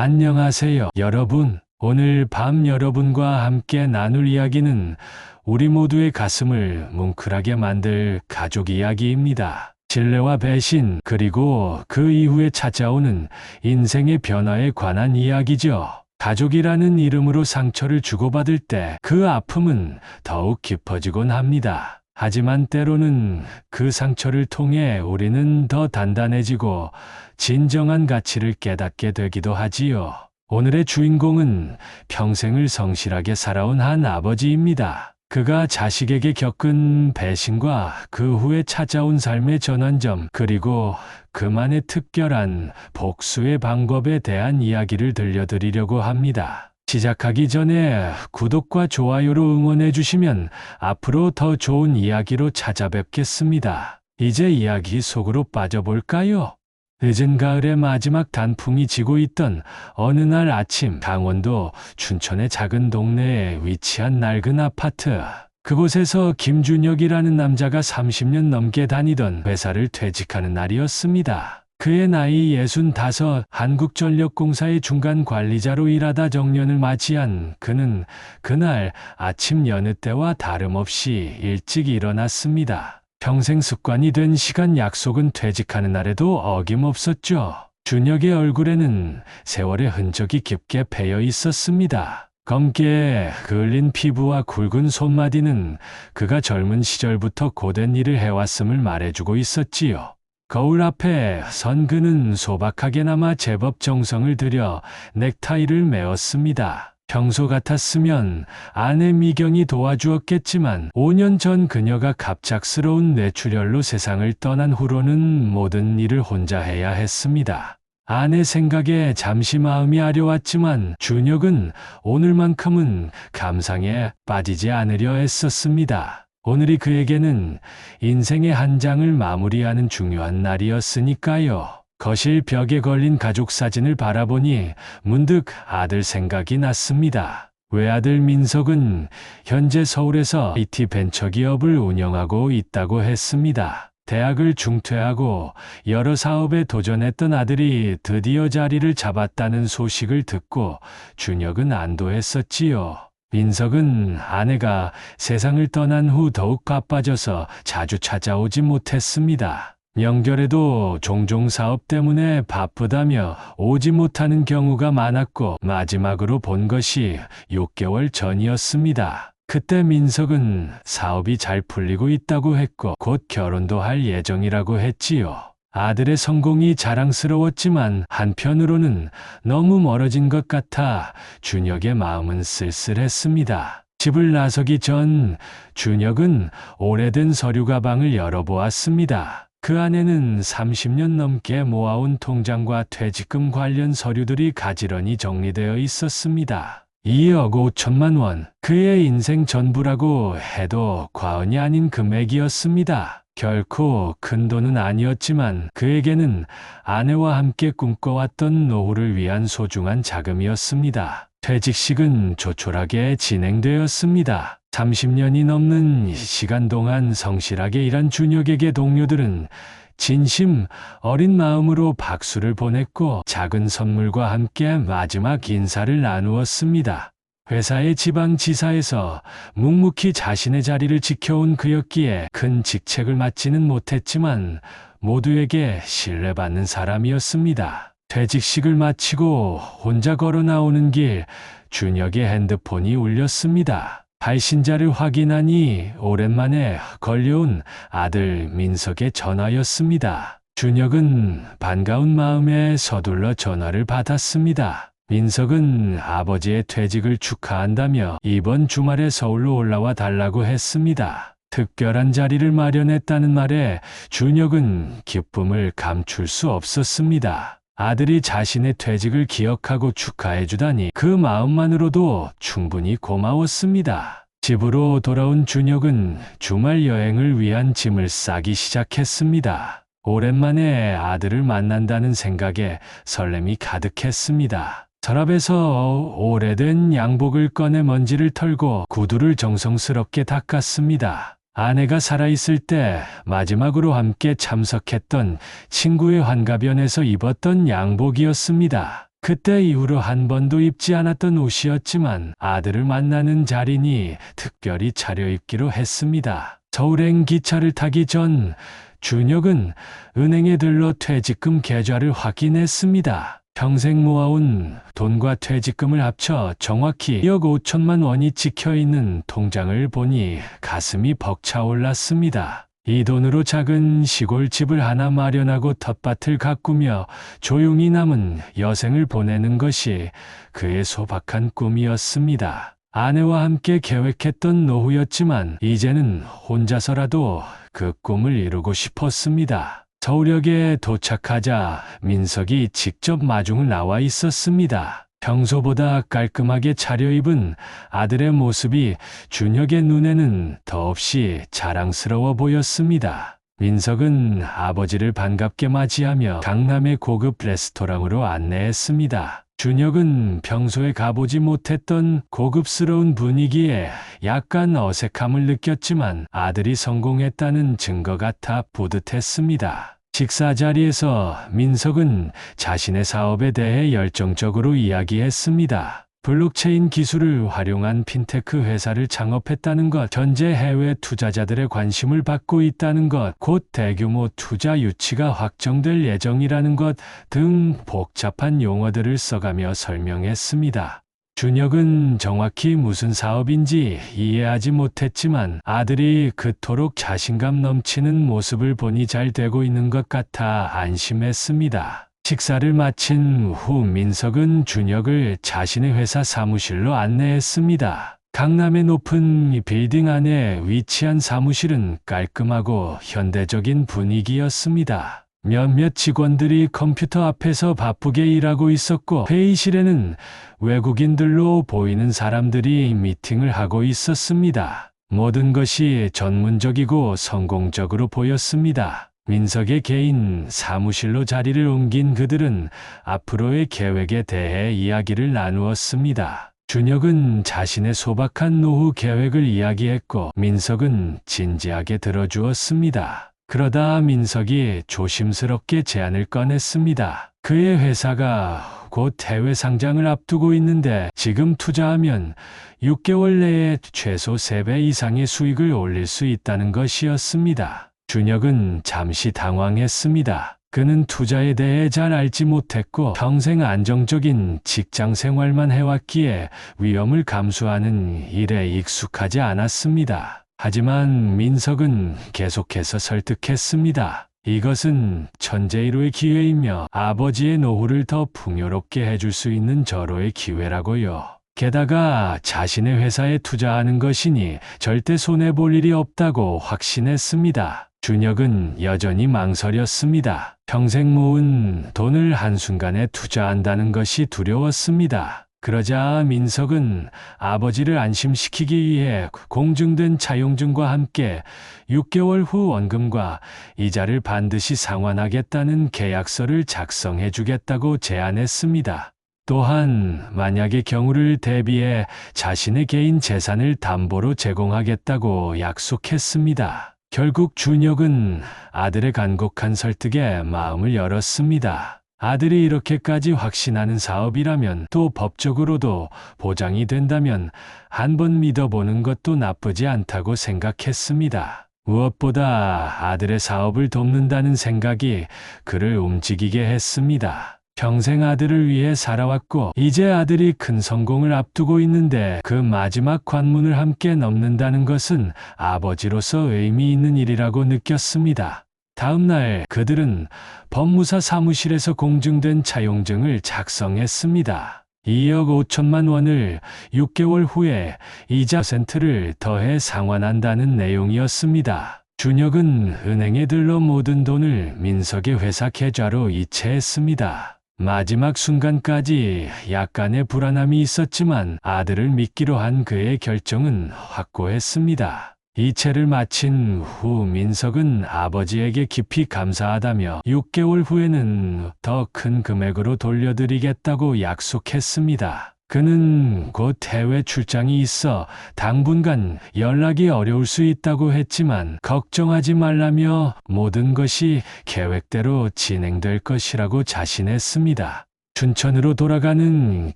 안녕하세요, 여러분. 오늘 밤 여러분과 함께 나눌 이야기는 우리 모두의 가슴을 뭉클하게 만들 가족 이야기입니다. 신뢰와 배신, 그리고 그 이후에 찾아오는 인생의 변화에 관한 이야기죠. 가족이라는 이름으로 상처를 주고받을 때 그 아픔은 더욱 깊어지곤 합니다. 하지만 때로는 그 상처를 통해 우리는 더 단단해지고 진정한 가치를 깨닫게 되기도 하지요. 오늘의 주인공은 평생을 성실하게 살아온 한 아버지입니다. 그가 자식에게 겪은 배신과 그 후에 찾아온 삶의 전환점, 그리고 그만의 특별한 복수의 방법에 대한 이야기를 들려드리려고 합니다. 시작하기 전에 구독과 좋아요로 응원해 주시면 앞으로 더 좋은 이야기로 찾아뵙겠습니다. 이제 이야기 속으로 빠져볼까요? 늦은 가을의 마지막 단풍이 지고 있던 어느 날 아침, 강원도 춘천의 작은 동네에 위치한 낡은 아파트. 그곳에서 김준혁이라는 남자가 30년 넘게 다니던 회사를 퇴직하는 날이었습니다. 그의 나이 65, 한국전력공사의 중간 관리자로 일하다 정년을 맞이한 그는 그날 아침 여느 때와 다름없이 일찍 일어났습니다. 평생 습관이 된 시간 약속은 퇴직하는 날에도 어김없었죠. 준혁의 얼굴에는 세월의 흔적이 깊게 배어 있었습니다. 검게 그을린 피부와 굵은 손마디는 그가 젊은 시절부터 고된 일을 해왔음을 말해주고 있었지요. 거울 앞에 선 그는 소박하게나마 제법 정성을 들여 넥타이를 메었습니다. 평소 같았으면 아내 미경이 도와주었겠지만 5년 전 그녀가 갑작스러운 뇌출혈로 세상을 떠난 후로는 모든 일을 혼자 해야 했습니다. 아내 생각에 잠시 마음이 아려왔지만 준혁은 오늘만큼은 감상에 빠지지 않으려 애썼습니다. 오늘이 그에게는 인생의 한 장을 마무리하는 중요한 날이었으니까요. 거실 벽에 걸린 가족 사진을 바라보니 문득 아들 생각이 났습니다. 외아들 민석은 현재 서울에서 IT 벤처기업을 운영하고 있다고 했습니다. 대학을 중퇴하고 여러 사업에 도전했던 아들이 드디어 자리를 잡았다는 소식을 듣고 준혁은 안도했었지요. 민석은 아내가 세상을 떠난 후 더욱 바빠져서 자주 찾아오지 못했습니다. 명절에도 종종 사업 때문에 바쁘다며 오지 못하는 경우가 많았고 마지막으로 본 것이 6개월 전이었습니다. 그때 민석은 사업이 잘 풀리고 있다고 했고 곧 결혼도 할 예정이라고 했지요. 아들의 성공이 자랑스러웠지만 한편으로는 너무 멀어진 것 같아 준혁의 마음은 쓸쓸했습니다. 집을 나서기 전 준혁은 오래된 서류 가방을 열어보았습니다. 그 안에는 30년 넘게 모아온 통장과 퇴직금 관련 서류들이 가지런히 정리되어 있었습니다. 2억 5천만 원, 그의 인생 전부라고 해도 과언이 아닌 금액이었습니다. 결코 큰 돈은 아니었지만 그에게는 아내와 함께 꿈꿔왔던 노후를 위한 소중한 자금이었습니다. 퇴직식은 조촐하게 진행되었습니다. 30년이 넘는 시간 동안 성실하게 일한 준혁에게 동료들은 진심 어린 마음으로 박수를 보냈고 작은 선물과 함께 마지막 인사를 나누었습니다. 회사의 지방지사에서 묵묵히 자신의 자리를 지켜온 그였기에 큰 직책을 맡지는 못했지만 모두에게 신뢰받는 사람이었습니다. 퇴직식을 마치고 혼자 걸어 나오는 길 준혁의 핸드폰이 울렸습니다. 발신자를 확인하니 오랜만에 걸려온 아들 민석의 전화였습니다. 준혁은 반가운 마음에 서둘러 전화를 받았습니다. 민석은 아버지의 퇴직을 축하한다며 이번 주말에 서울로 올라와 달라고 했습니다. 특별한 자리를 마련했다는 말에 준혁은 기쁨을 감출 수 없었습니다. 아들이 자신의 퇴직을 기억하고 축하해주다니 그 마음만으로도 충분히 고마웠습니다. 집으로 돌아온 준혁은 주말 여행을 위한 짐을 싸기 시작했습니다. 오랜만에 아들을 만난다는 생각에 설렘이 가득했습니다. 서랍에서 오래된 양복을 꺼내 먼지를 털고 구두를 정성스럽게 닦았습니다. 아내가 살아있을 때 마지막으로 함께 참석했던 친구의 환갑연에서 입었던 양복이었습니다. 그때 이후로 한 번도 입지 않았던 옷이었지만 아들을 만나는 자리니 특별히 차려입기로 했습니다. 서울행 기차를 타기 전 준혁은 은행에 들러 퇴직금 계좌를 확인했습니다. 평생 모아온 돈과 퇴직금을 합쳐 정확히 2억 5천만 원이 찍혀있는 통장을 보니 가슴이 벅차올랐습니다. 이 돈으로 작은 시골집을 하나 마련하고 텃밭을 가꾸며 조용히 남은 여생을 보내는 것이 그의 소박한 꿈이었습니다. 아내와 함께 계획했던 노후였지만 이제는 혼자서라도 그 꿈을 이루고 싶었습니다. 서울역에 도착하자 민석이 직접 마중을 나와 있었습니다. 평소보다 깔끔하게 차려입은 아들의 모습이 준혁의 눈에는 더없이 자랑스러워 보였습니다. 민석은 아버지를 반갑게 맞이하며 강남의 고급 레스토랑으로 안내했습니다. 준혁은 평소에 가보지 못했던 고급스러운 분위기에 약간 어색함을 느꼈지만 아들이 성공했다는 증거 같아 뿌듯했습니다. 식사 자리에서 민석은 자신의 사업에 대해 열정적으로 이야기했습니다. 블록체인 기술을 활용한 핀테크 회사를 창업했다는 것, 현재 해외 투자자들의 관심을 받고 있다는 것, 곧 대규모 투자 유치가 확정될 예정이라는 것 등 복잡한 용어들을 써가며 설명했습니다. 준혁은 정확히 무슨 사업인지 이해하지 못했지만 아들이 그토록 자신감 넘치는 모습을 보니 잘 되고 있는 것 같아 안심했습니다. 식사를 마친 후 민석은 준혁을 자신의 회사 사무실로 안내했습니다. 강남의 높은 빌딩 안에 위치한 사무실은 깔끔하고 현대적인 분위기였습니다. 몇몇 직원들이 컴퓨터 앞에서 바쁘게 일하고 있었고 회의실에는 외국인들로 보이는 사람들이 미팅을 하고 있었습니다. 모든 것이 전문적이고 성공적으로 보였습니다. 민석의 개인 사무실로 자리를 옮긴 그들은 앞으로의 계획에 대해 이야기를 나누었습니다. 준혁은 자신의 소박한 노후 계획을 이야기했고 민석은 진지하게 들어주었습니다. 그러다 민석이 조심스럽게 제안을 꺼냈습니다. 그의 회사가 곧 해외 상장을 앞두고 있는데 지금 투자하면 6개월 내에 최소 3배 이상의 수익을 올릴 수 있다는 것이었습니다. 준혁은 잠시 당황했습니다. 그는 투자에 대해 잘 알지 못했고 평생 안정적인 직장 생활만 해왔기에 위험을 감수하는 일에 익숙하지 않았습니다. 하지만 민석은 계속해서 설득했습니다. 이것은 천재일호의 기회이며 아버지의 노후를 더 풍요롭게 해줄 수 있는 절호의 기회라고요. 게다가 자신의 회사에 투자하는 것이니 절대 손해볼 일이 없다고 확신했습니다. 준혁은 여전히 망설였습니다. 평생 모은 돈을 한순간에 투자한다는 것이 두려웠습니다. 그러자 민석은 아버지를 안심시키기 위해 공증된 차용증과 함께 6개월 후 원금과 이자를 반드시 상환하겠다는 계약서를 작성해 주겠다고 제안했습니다. 또한 만약의 경우를 대비해 자신의 개인 재산을 담보로 제공하겠다고 약속했습니다. 결국 준혁은 아들의 간곡한 설득에 마음을 열었습니다. 아들이 이렇게까지 확신하는 사업이라면 또 법적으로도 보장이 된다면 한번 믿어보는 것도 나쁘지 않다고 생각했습니다. 무엇보다 아들의 사업을 돕는다는 생각이 그를 움직이게 했습니다. 평생 아들을 위해 살아왔고 이제 아들이 큰 성공을 앞두고 있는데 그 마지막 관문을 함께 넘는다는 것은 아버지로서 의미 있는 일이라고 느꼈습니다. 다음 날 그들은 법무사 사무실에서 공증된 차용증을 작성했습니다. 2억 5천만 원을 6개월 후에 이자 %를 더해 상환한다는 내용이었습니다. 준혁은 은행에 들러 모든 돈을 민석의 회사 계좌로 이체했습니다. 마지막 순간까지 약간의 불안함이 있었지만 아들을 믿기로 한 그의 결정은 확고했습니다. 이체를 마친 후 민석은 아버지에게 깊이 감사하다며 6개월 후에는 더 큰 금액으로 돌려드리겠다고 약속했습니다. 그는 곧 해외 출장이 있어 당분간 연락이 어려울 수 있다고 했지만 걱정하지 말라며 모든 것이 계획대로 진행될 것이라고 자신했습니다. 춘천으로 돌아가는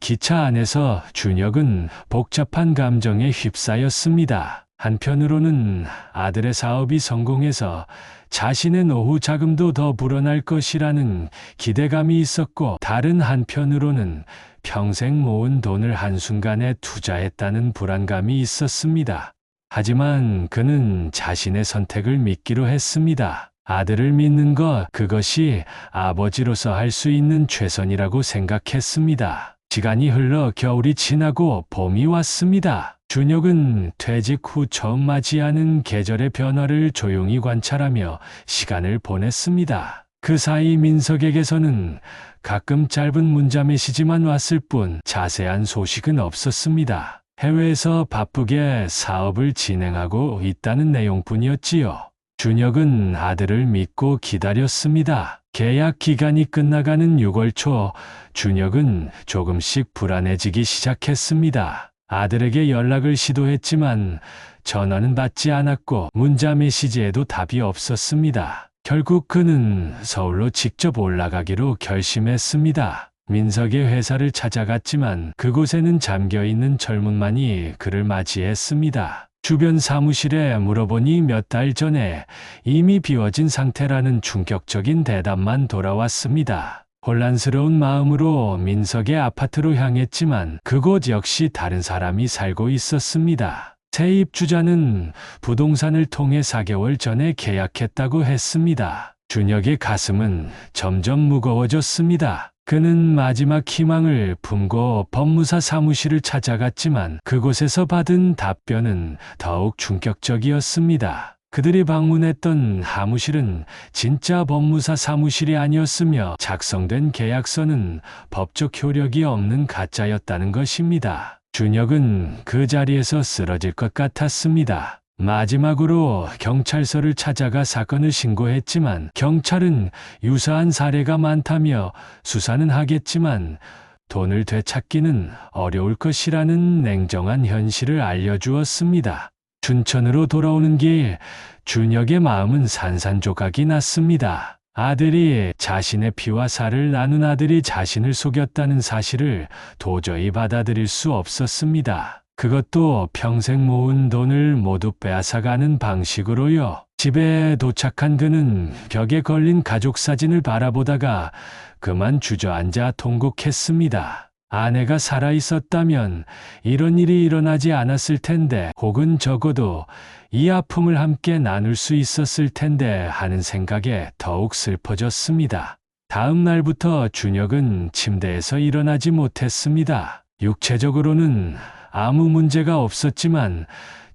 기차 안에서 준혁은 복잡한 감정에 휩싸였습니다. 한편으로는 아들의 사업이 성공해서 자신의 노후 자금도 더 불어날 것이라는 기대감이 있었고, 다른 한편으로는 평생 모은 돈을 한순간에 투자했다는 불안감이 있었습니다. 하지만 그는 자신의 선택을 믿기로 했습니다. 아들을 믿는 것, 그것이 아버지로서 할 수 있는 최선이라고 생각했습니다. 시간이 흘러 겨울이 지나고 봄이 왔습니다. 준혁은 퇴직 후 처음 맞이하는 계절의 변화를 조용히 관찰하며 시간을 보냈습니다. 그 사이 민석에게서는 가끔 짧은 문자 메시지만 왔을 뿐 자세한 소식은 없었습니다. 해외에서 바쁘게 사업을 진행하고 있다는 내용뿐이었지요. 준혁은 아들을 믿고 기다렸습니다. 계약 기간이 끝나가는 6월 초, 준혁은 조금씩 불안해지기 시작했습니다. 아들에게 연락을 시도했지만 전화는 받지 않았고 문자 메시지에도 답이 없었습니다. 결국 그는 서울로 직접 올라가기로 결심했습니다. 민석의 회사를 찾아갔지만 그곳에는 잠겨있는 철문만이 그를 맞이했습니다. 주변 사무실에 물어보니 몇 달 전에 이미 비워진 상태라는 충격적인 대답만 돌아왔습니다. 혼란스러운 마음으로 민석의 아파트로 향했지만 그곳 역시 다른 사람이 살고 있었습니다. 새 입주자는 부동산을 통해 4개월 전에 계약했다고 했습니다. 준혁의 가슴은 점점 무거워졌습니다. 그는 마지막 희망을 품고 법무사 사무실을 찾아갔지만 그곳에서 받은 답변은 더욱 충격적이었습니다. 그들이 방문했던 사무실은 진짜 법무사 사무실이 아니었으며 작성된 계약서는 법적 효력이 없는 가짜였다는 것입니다. 준혁은 그 자리에서 쓰러질 것 같았습니다. 마지막으로 경찰서를 찾아가 사건을 신고했지만 경찰은 유사한 사례가 많다며 수사는 하겠지만 돈을 되찾기는 어려울 것이라는 냉정한 현실을 알려주었습니다. 춘천으로 돌아오는 길, 준혁의 마음은 산산조각이 났습니다. 아들이 자신의 피와 살을 나눈 아들이 자신을 속였다는 사실을 도저히 받아들일 수 없었습니다. 그것도 평생 모은 돈을 모두 빼앗아가는 방식으로요. 집에 도착한 그는 벽에 걸린 가족 사진을 바라보다가 그만 주저앉아 통곡했습니다. 아내가 살아있었다면 이런 일이 일어나지 않았을 텐데, 혹은 적어도 이 아픔을 함께 나눌 수 있었을 텐데 하는 생각에 더욱 슬퍼졌습니다. 다음 날부터 준혁은 침대에서 일어나지 못했습니다. 육체적으로는 아무 문제가 없었지만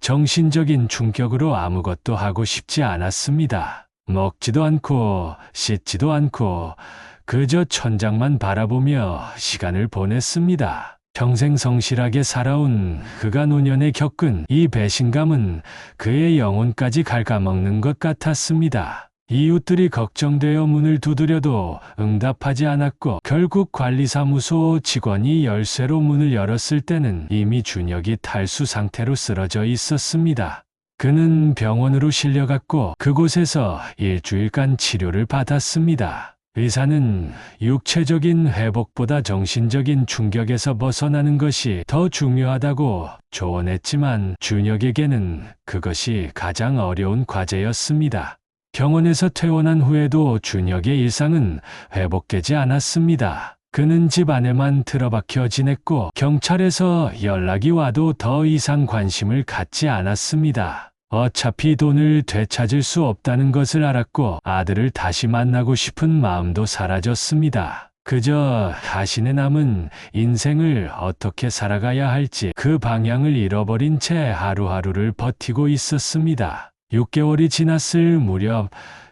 정신적인 충격으로 아무것도 하고 싶지 않았습니다. 먹지도 않고 씻지도 않고 그저 천장만 바라보며 시간을 보냈습니다. 평생 성실하게 살아온 그가 노년에 겪은 이 배신감은 그의 영혼까지 갉아먹는 것 같았습니다. 이웃들이 걱정되어 문을 두드려도 응답하지 않았고, 결국 관리사무소 직원이 열쇠로 문을 열었을 때는 이미 준혁이 탈수 상태로 쓰러져 있었습니다. 그는 병원으로 실려갔고 그곳에서 일주일간 치료를 받았습니다. 의사는 육체적인 회복보다 정신적인 충격에서 벗어나는 것이 더 중요하다고 조언했지만 준혁에게는 그것이 가장 어려운 과제였습니다. 병원에서 퇴원한 후에도 준혁의 일상은 회복되지 않았습니다. 그는 집 안에만 틀어박혀 지냈고 경찰에서 연락이 와도 더 이상 관심을 갖지 않았습니다. 어차피 돈을 되찾을 수 없다는 것을 알았고 아들을 다시 만나고 싶은 마음도 사라졌습니다. 그저 자신의 남은 인생을 어떻게 살아가야 할지 그 방향을 잃어버린 채 하루하루를 버티고 있었습니다. 6개월이 지났을 무렵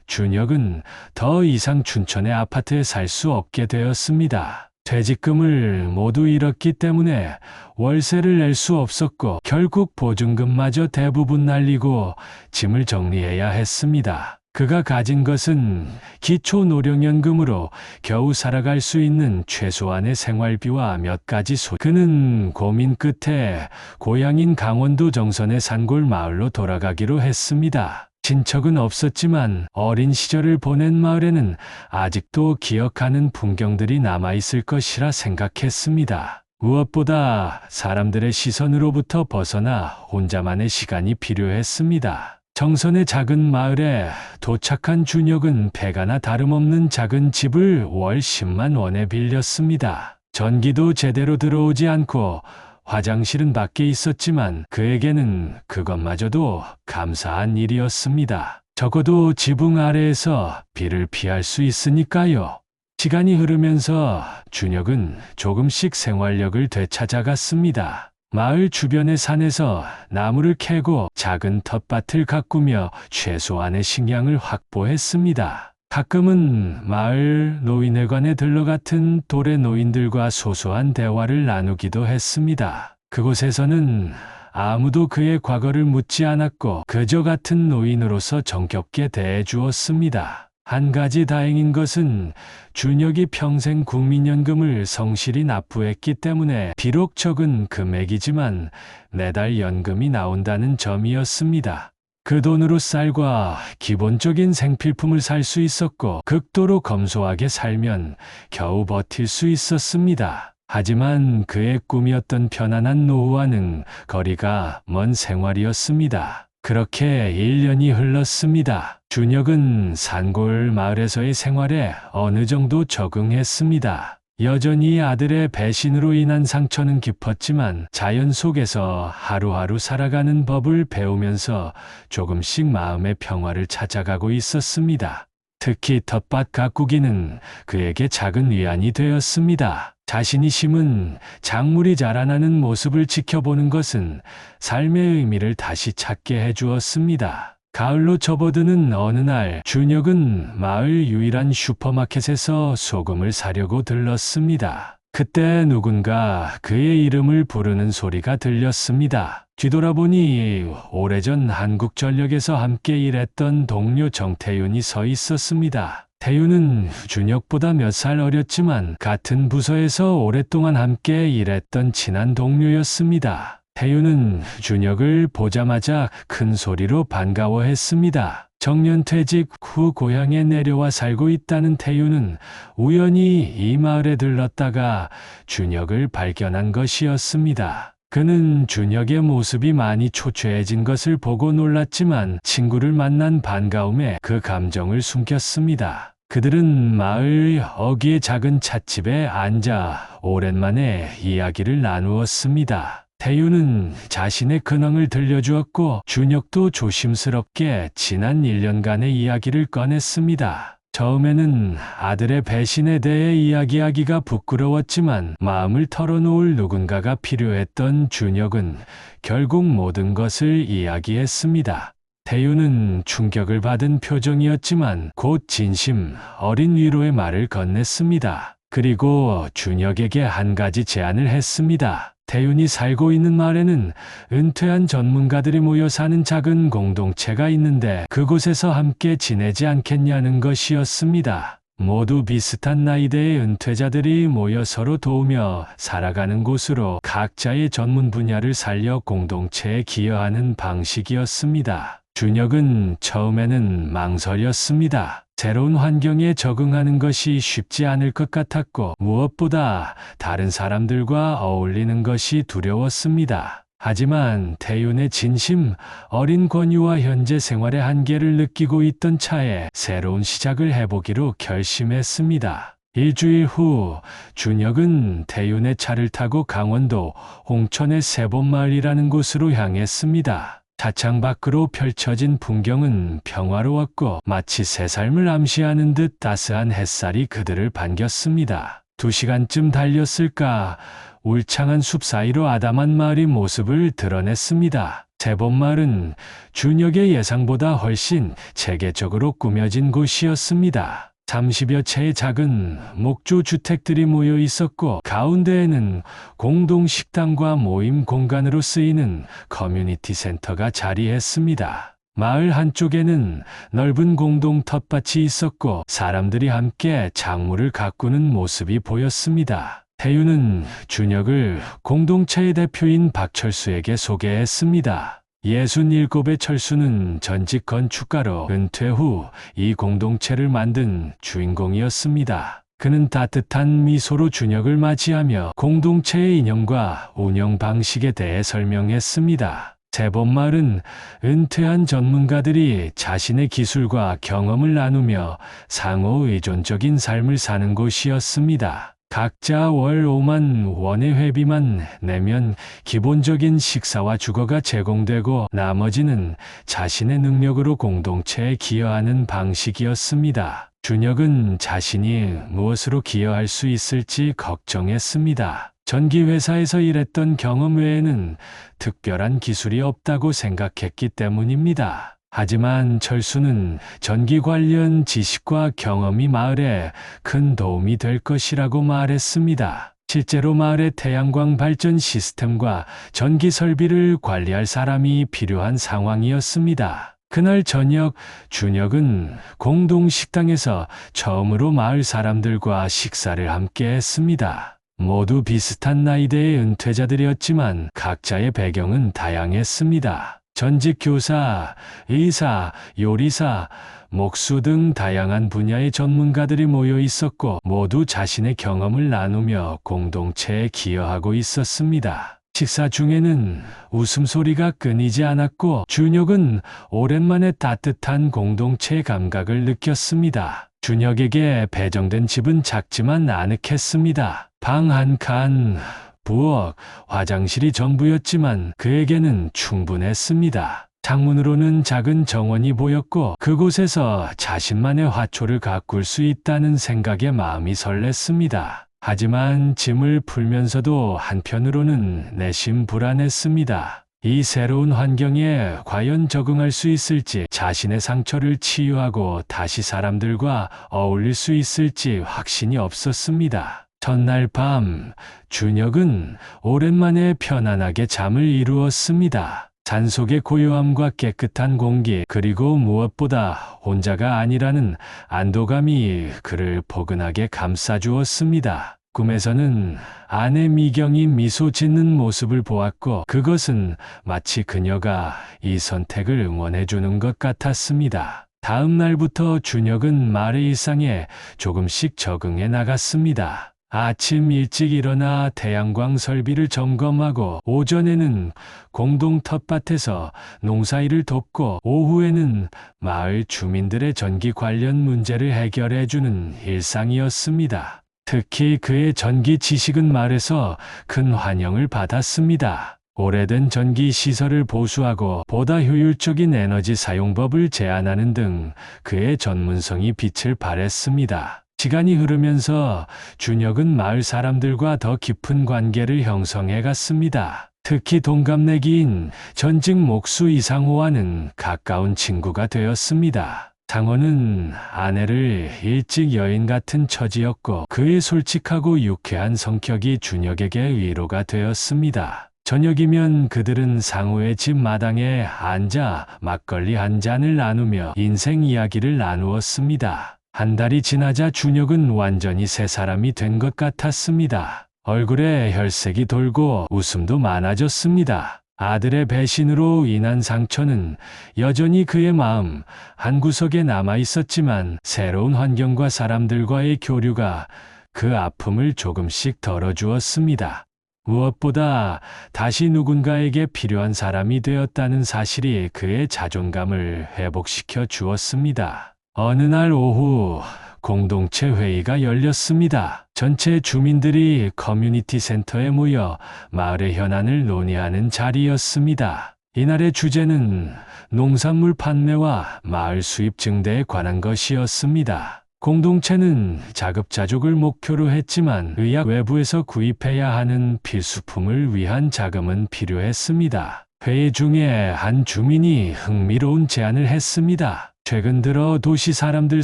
준혁은 더 이상 춘천의 아파트에 살 수 없게 되었습니다. 퇴직금을 모두 잃었기 때문에 월세를 낼 수 없었고 결국 보증금마저 대부분 날리고 짐을 정리해야 했습니다. 그가 가진 것은 기초노령연금으로 겨우 살아갈 수 있는 최소한의 생활비와 몇 가지 그는 고민 끝에 고향인 강원도 정선의 산골 마을로 돌아가기로 했습니다. 친척은 없었지만 어린 시절을 보낸 마을에는 아직도 기억하는 풍경들이 남아있을 것이라 생각했습니다. 무엇보다 사람들의 시선으로부터 벗어나 혼자만의 시간이 필요했습니다. 정선의 작은 마을에 도착한 준혁은 배가나 다름없는 작은 집을 월 10만 원에 빌렸습니다. 전기도 제대로 들어오지 않고 화장실은 밖에 있었지만 그에게는 그것마저도 감사한 일이었습니다. 적어도 지붕 아래에서 비를 피할 수 있으니까요. 시간이 흐르면서 준혁은 조금씩 생활력을 되찾아갔습니다. 마을 주변의 산에서 나무를 캐고 작은 텃밭을 가꾸며 최소한의 식량을 확보했습니다. 가끔은 마을 노인회관에 들러갔은 도래 노인들과 소소한 대화를 나누기도 했습니다. 그곳에서는 아무도 그의 과거를 묻지 않았고 그저 같은 노인으로서 정겹게 대해주었습니다. 한 가지 다행인 것은 준혁이 평생 국민연금을 성실히 납부했기 때문에 비록 적은 금액이지만 매달 연금이 나온다는 점이었습니다. 그 돈으로 쌀과 기본적인 생필품을 살 수 있었고 극도로 검소하게 살면 겨우 버틸 수 있었습니다. 하지만 그의 꿈이었던 편안한 노후와는 거리가 먼 생활이었습니다. 그렇게 1년이 흘렀습니다. 준혁은 산골 마을에서의 생활에 어느 정도 적응했습니다. 여전히 아들의 배신으로 인한 상처는 깊었지만 자연 속에서 하루하루 살아가는 법을 배우면서 조금씩 마음의 평화를 찾아가고 있었습니다. 특히 텃밭 가꾸기는 그에게 작은 위안이 되었습니다. 자신이 심은 작물이 자라나는 모습을 지켜보는 것은 삶의 의미를 다시 찾게 해주었습니다. 가을로 접어드는 어느 날 준혁은 마을 유일한 슈퍼마켓에서 소금을 사려고 들렀습니다. 그때 누군가 그의 이름을 부르는 소리가 들렸습니다. 뒤돌아보니 오래전 한국전력에서 함께 일했던 동료 정태윤이 서 있었습니다. 태윤은 준혁보다 몇 살 어렸지만 같은 부서에서 오랫동안 함께 일했던 친한 동료였습니다. 태윤은 준혁을 보자마자 큰 소리로 반가워했습니다. 정년퇴직 후 고향에 내려와 살고 있다는 태윤은 우연히 이 마을에 들렀다가 준혁을 발견한 것이었습니다. 그는 준혁의 모습이 많이 초췌해진 것을 보고 놀랐지만 친구를 만난 반가움에 그 감정을 숨겼습니다. 그들은 마을 어귀의 작은 찻집에 앉아 오랜만에 이야기를 나누었습니다. 태윤은 자신의 근황을 들려주었고 준혁도 조심스럽게 지난 1년간의 이야기를 꺼냈습니다. 처음에는 아들의 배신에 대해 이야기하기가 부끄러웠지만 마음을 털어놓을 누군가가 필요했던 준혁은 결국 모든 것을 이야기했습니다. 태윤은 충격을 받은 표정이었지만 곧 진심 어린 위로의 말을 건넸습니다. 그리고 준혁에게 한 가지 제안을 했습니다. 태윤이 살고 있는 마을에는 은퇴한 전문가들이 모여 사는 작은 공동체가 있는데 그곳에서 함께 지내지 않겠냐는 것이었습니다. 모두 비슷한 나이대의 은퇴자들이 모여 서로 도우며 살아가는 곳으로 각자의 전문 분야를 살려 공동체에 기여하는 방식이었습니다. 준혁은 처음에는 망설였습니다. 새로운 환경에 적응하는 것이 쉽지 않을 것 같았고 무엇보다 다른 사람들과 어울리는 것이 두려웠습니다. 하지만 태윤의 진심 어린 권유와 현재 생활의 한계를 느끼고 있던 차에 새로운 시작을 해보기로 결심했습니다. 일주일 후 준혁은 태윤의 차를 타고 강원도 홍천의 세본마을이라는 곳으로 향했습니다. 차창 밖으로 펼쳐진 풍경은 평화로웠고 마치 새 삶을 암시하는 듯 따스한 햇살이 그들을 반겼습니다. 2시간쯤 달렸을까 울창한 숲 사이로 아담한 마을이 모습을 드러냈습니다. 세본마을은 준혁의 예상보다 훨씬 체계적으로 꾸며진 곳이었습니다. 30여 채의 작은 목조 주택들이 모여 있었고 가운데에는 공동 식당과 모임 공간으로 쓰이는 커뮤니티 센터가 자리했습니다. 마을 한쪽에는 넓은 공동 텃밭이 있었고 사람들이 함께 작물을 가꾸는 모습이 보였습니다. 태윤은 준혁을 공동체의 대표인 박철수에게 소개했습니다. 67의 철수는 전직 건축가로 은퇴 후 이 공동체를 만든 주인공이었습니다. 그는 따뜻한 미소로 준혁을 맞이하며 공동체의 이념과 운영 방식에 대해 설명했습니다. 세범마을은 은퇴한 전문가들이 자신의 기술과 경험을 나누며 상호 의존적인 삶을 사는 곳이었습니다. 각자 월 5만 원의 회비만 내면 기본적인 식사와 주거가 제공되고 나머지는 자신의 능력으로 공동체에 기여하는 방식이었습니다. 준혁은 자신이 무엇으로 기여할 수 있을지 걱정했습니다. 전기회사에서 일했던 경험 외에는 특별한 기술이 없다고 생각했기 때문입니다. 하지만 철수는 전기 관련 지식과 경험이 마을에 큰 도움이 될 것이라고 말했습니다. 실제로 마을의 태양광 발전 시스템과 전기 설비를 관리할 사람이 필요한 상황이었습니다. 그날 저녁 준혁은 공동식당에서 처음으로 마을 사람들과 식사를 함께 했습니다. 모두 비슷한 나이대의 은퇴자들이었지만 각자의 배경은 다양했습니다. 전직 교사, 의사, 요리사, 목수 등 다양한 분야의 전문가들이 모여 있었고 모두 자신의 경험을 나누며 공동체에 기여하고 있었습니다. 식사 중에는 웃음소리가 끊이지 않았고 준혁은 오랜만에 따뜻한 공동체 감각을 느꼈습니다. 준혁에게 배정된 집은 작지만 아늑했습니다. 방 한 칸, 부엌, 화장실이 전부였지만 그에게는 충분했습니다. 창문으로는 작은 정원이 보였고 그곳에서 자신만의 화초를 가꿀 수 있다는 생각에 마음이 설렜습니다. 하지만 짐을 풀면서도 한편으로는 내심 불안했습니다. 이 새로운 환경에 과연 적응할 수 있을지, 자신의 상처를 치유하고 다시 사람들과 어울릴 수 있을지 확신이 없었습니다. 첫날 밤, 준혁은 오랜만에 편안하게 잠을 이루었습니다. 산속의 고요함과 깨끗한 공기, 그리고 무엇보다 혼자가 아니라는 안도감이 그를 포근하게 감싸주었습니다. 꿈에서는 아내 미경이 미소 짓는 모습을 보았고 그것은 마치 그녀가 이 선택을 응원해주는 것 같았습니다. 다음 날부터 준혁은 마을의 일상에 조금씩 적응해 나갔습니다. 아침 일찍 일어나 태양광 설비를 점검하고 오전에는 공동 텃밭에서 농사일을 돕고 오후에는 마을 주민들의 전기 관련 문제를 해결해주는 일상이었습니다. 특히 그의 전기 지식은 마을에서 큰 환영을 받았습니다. 오래된 전기 시설을 보수하고 보다 효율적인 에너지 사용법을 제안하는 등 그의 전문성이 빛을 발했습니다. 시간이 흐르면서 준혁은 마을 사람들과 더 깊은 관계를 형성해 갔습니다. 특히 동갑내기인 전직 목수 이상호와는 가까운 친구가 되었습니다. 상호는 아내를 일찍 여인 같은 처지였고 그의 솔직하고 유쾌한 성격이 준혁에게 위로가 되었습니다. 저녁이면 그들은 상호의 집 마당에 앉아 막걸리 한 잔을 나누며 인생 이야기를 나누었습니다. 한 달이 지나자 준혁은 완전히 새 사람이 된 것 같았습니다. 얼굴에 혈색이 돌고 웃음도 많아졌습니다. 아들의 배신으로 인한 상처는 여전히 그의 마음 한구석에 남아 있었지만 새로운 환경과 사람들과의 교류가 그 아픔을 조금씩 덜어주었습니다. 무엇보다 다시 누군가에게 필요한 사람이 되었다는 사실이 그의 자존감을 회복시켜 주었습니다. 어느 날 오후 공동체 회의가 열렸습니다. 전체 주민들이 커뮤니티 센터에 모여 마을의 현안을 논의하는 자리였습니다. 이날의 주제는 농산물 판매와 마을 수입 증대에 관한 것이었습니다. 공동체는 자급자족을 목표로 했지만 의약 외부에서 구입해야 하는 필수품을 위한 자금은 필요했습니다. 회의 중에 한 주민이 흥미로운 제안을 했습니다. 최근 들어 도시 사람들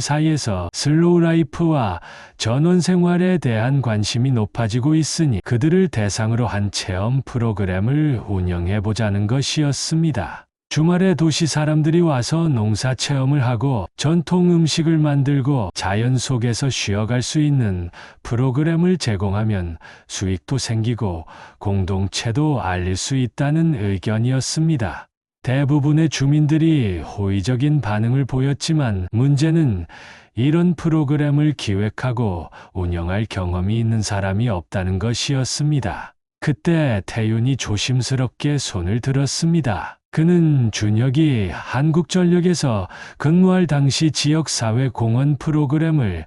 사이에서 슬로우 라이프와 전원 생활에 대한 관심이 높아지고 있으니 그들을 대상으로 한 체험 프로그램을 운영해 보자는 것이었습니다. 주말에 도시 사람들이 와서 농사 체험을 하고 전통 음식을 만들고 자연 속에서 쉬어갈 수 있는 프로그램을 제공하면 수익도 생기고 공동체도 알릴 수 있다는 의견이었습니다. 대부분의 주민들이 호의적인 반응을 보였지만 문제는 이런 프로그램을 기획하고 운영할 경험이 있는 사람이 없다는 것이었습니다. 그때 태윤이 조심스럽게 손을 들었습니다. 그는 준혁이 한국전력에서 근무할 당시 지역사회 공헌 프로그램을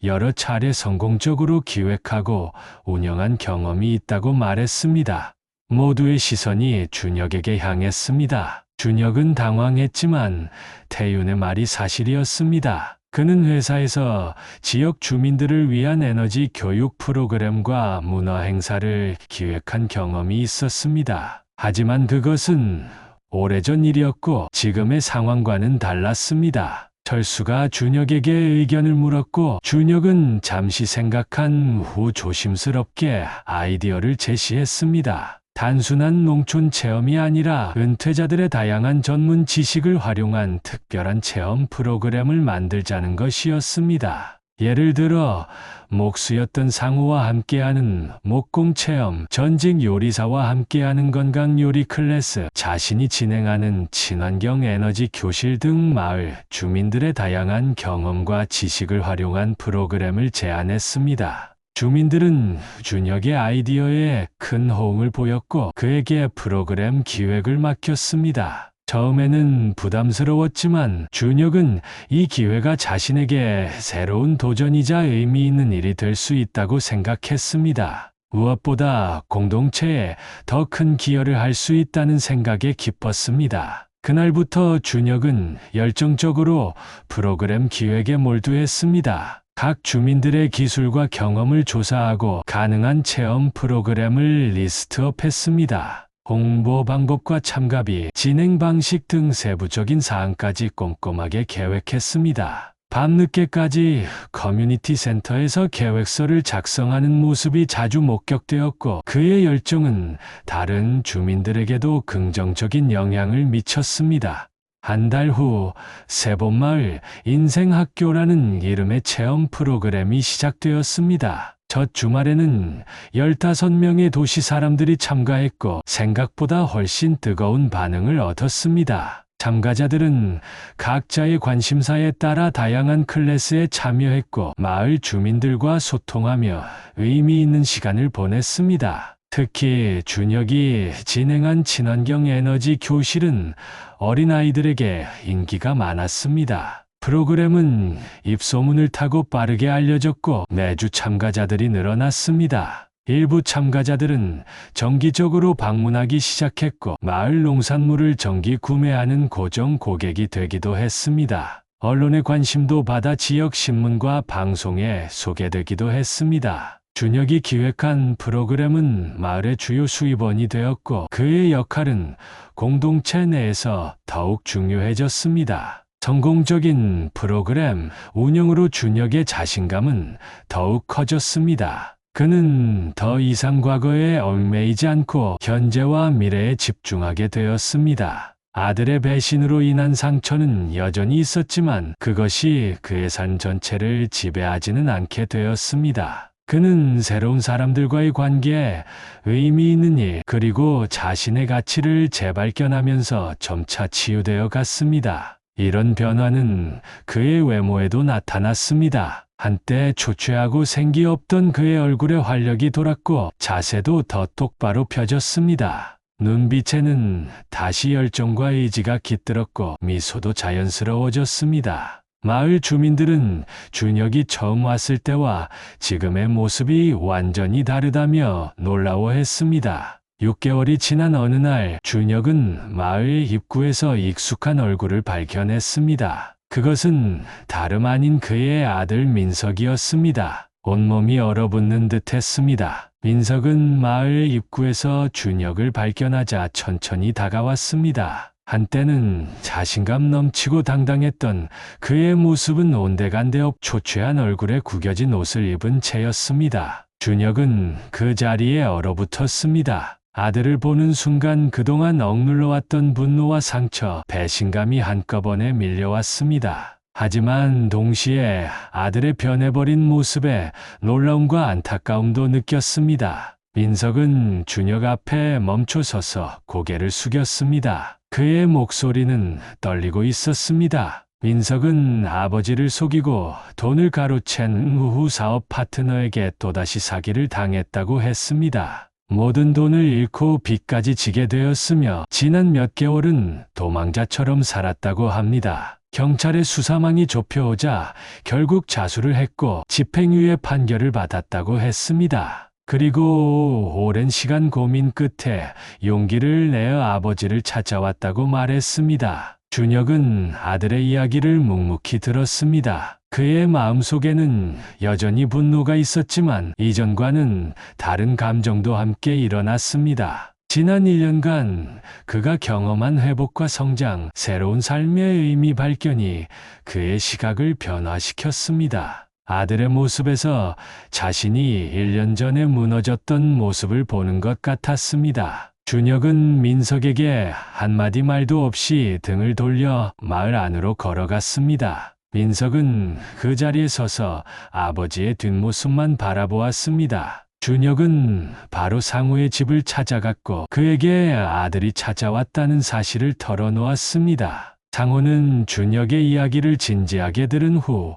여러 차례 성공적으로 기획하고 운영한 경험이 있다고 말했습니다. 모두의 시선이 준혁에게 향했습니다. 준혁은 당황했지만 태윤의 말이 사실이었습니다. 그는 회사에서 지역 주민들을 위한 에너지 교육 프로그램과 문화 행사를 기획한 경험이 있었습니다. 하지만 그것은 오래전 일이었고 지금의 상황과는 달랐습니다. 철수가 준혁에게 의견을 물었고 준혁은 잠시 생각한 후 조심스럽게 아이디어를 제시했습니다. 단순한 농촌 체험이 아니라 은퇴자들의 다양한 전문 지식을 활용한 특별한 체험 프로그램을 만들자는 것이었습니다. 예를 들어 목수였던 상우와 함께하는 목공 체험, 전직 요리사와 함께하는 건강 요리 클래스, 자신이 진행하는 친환경 에너지 교실 등 마을 주민들의 다양한 경험과 지식을 활용한 프로그램을 제안했습니다. 주민들은 준혁의 아이디어에 큰 호응을 보였고 그에게 프로그램 기획을 맡겼습니다. 처음에는 부담스러웠지만 준혁은 이 기회가 자신에게 새로운 도전이자 의미 있는 일이 될 수 있다고 생각했습니다. 무엇보다 공동체에 더 큰 기여를 할 수 있다는 생각에 기뻤습니다. 그날부터 준혁은 열정적으로 프로그램 기획에 몰두했습니다. 각 주민들의 기술과 경험을 조사하고 가능한 체험 프로그램을 리스트업했습니다. 홍보 방법과 참가비, 진행 방식 등 세부적인 사항까지 꼼꼼하게 계획했습니다. 밤늦게까지 커뮤니티 센터에서 계획서를 작성하는 모습이 자주 목격되었고 그의 열정은 다른 주민들에게도 긍정적인 영향을 미쳤습니다. 한 달 후 세본마을 인생학교라는 이름의 체험 프로그램이 시작되었습니다. 첫 주말에는 15명의 도시 사람들이 참가했고 생각보다 훨씬 뜨거운 반응을 얻었습니다. 참가자들은 각자의 관심사에 따라 다양한 클래스에 참여했고 마을 주민들과 소통하며 의미 있는 시간을 보냈습니다. 특히 준혁이 진행한 친환경 에너지 교실은 어린아이들에게 인기가 많았습니다. 프로그램은 입소문을 타고 빠르게 알려졌고 매주 참가자들이 늘어났습니다. 일부 참가자들은 정기적으로 방문하기 시작했고 마을 농산물을 정기 구매하는 고정 고객이 되기도 했습니다. 언론의 관심도 받아 지역 신문과 방송에 소개되기도 했습니다. 준혁이 기획한 프로그램은 마을의 주요 수입원이 되었고 그의 역할은 공동체 내에서 더욱 중요해졌습니다. 성공적인 프로그램 운영으로 준혁의 자신감은 더욱 커졌습니다. 그는 더 이상 과거에 얽매이지 않고 현재와 미래에 집중하게 되었습니다. 아들의 배신으로 인한 상처는 여전히 있었지만 그것이 그의 삶 전체를 지배하지는 않게 되었습니다. 그는 새로운 사람들과의 관계에 의미 있는 일 그리고 자신의 가치를 재발견하면서 점차 치유되어 갔습니다. 이런 변화는 그의 외모에도 나타났습니다. 한때 초췌하고 생기 없던 그의 얼굴에 활력이 돌았고 자세도 더 똑바로 펴졌습니다. 눈빛에는 다시 열정과 의지가 깃들었고 미소도 자연스러워졌습니다. 마을 주민들은 준혁이 처음 왔을 때와 지금의 모습이 완전히 다르다며 놀라워했습니다. 6개월이 지난 어느 날 준혁은 마을 입구에서 익숙한 얼굴을 발견했습니다. 그것은 다름 아닌 그의 아들 민석이었습니다. 온몸이 얼어붙는 듯 했습니다. 민석은 마을 입구에서 준혁을 발견하자 천천히 다가왔습니다. 한때는 자신감 넘치고 당당했던 그의 모습은 온데간데 없 초췌한 얼굴에 구겨진 옷을 입은 채였습니다. 준혁은 그 자리에 얼어붙었습니다. 아들을 보는 순간 그동안 억눌러왔던 분노와 상처, 배신감이 한꺼번에 밀려왔습니다. 하지만 동시에 아들의 변해버린 모습에 놀라움과 안타까움도 느꼈습니다. 민석은 준혁 앞에 멈춰서서 고개를 숙였습니다. 그의 목소리는 떨리고 있었습니다. 민석은 아버지를 속이고 돈을 가로챈 후 사업 파트너에게 또다시 사기를 당했다고 했습니다. 모든 돈을 잃고 빚까지 지게 되었으며 지난 몇 개월은 도망자처럼 살았다고 합니다. 경찰의 수사망이 좁혀오자 결국 자수를 했고 집행유예 판결을 받았다고 했습니다. 그리고 오랜 시간 고민 끝에 용기를 내어 아버지를 찾아왔다고 말했습니다. 준혁은 아들의 이야기를 묵묵히 들었습니다. 그의 마음속에는 여전히 분노가 있었지만 이전과는 다른 감정도 함께 일어났습니다. 지난 1년간 그가 경험한 회복과 성장, 새로운 삶의 의미 발견이 그의 시각을 변화시켰습니다. 아들의 모습에서 자신이 1년 전에 무너졌던 모습을 보는 것 같았습니다. 준혁은 민석에게 한마디 말도 없이 등을 돌려 마을 안으로 걸어갔습니다. 민석은 그 자리에 서서 아버지의 뒷모습만 바라보았습니다. 준혁은 바로 상우의 집을 찾아갔고 그에게 아들이 찾아왔다는 사실을 털어놓았습니다. 상우는 준혁의 이야기를 진지하게 들은 후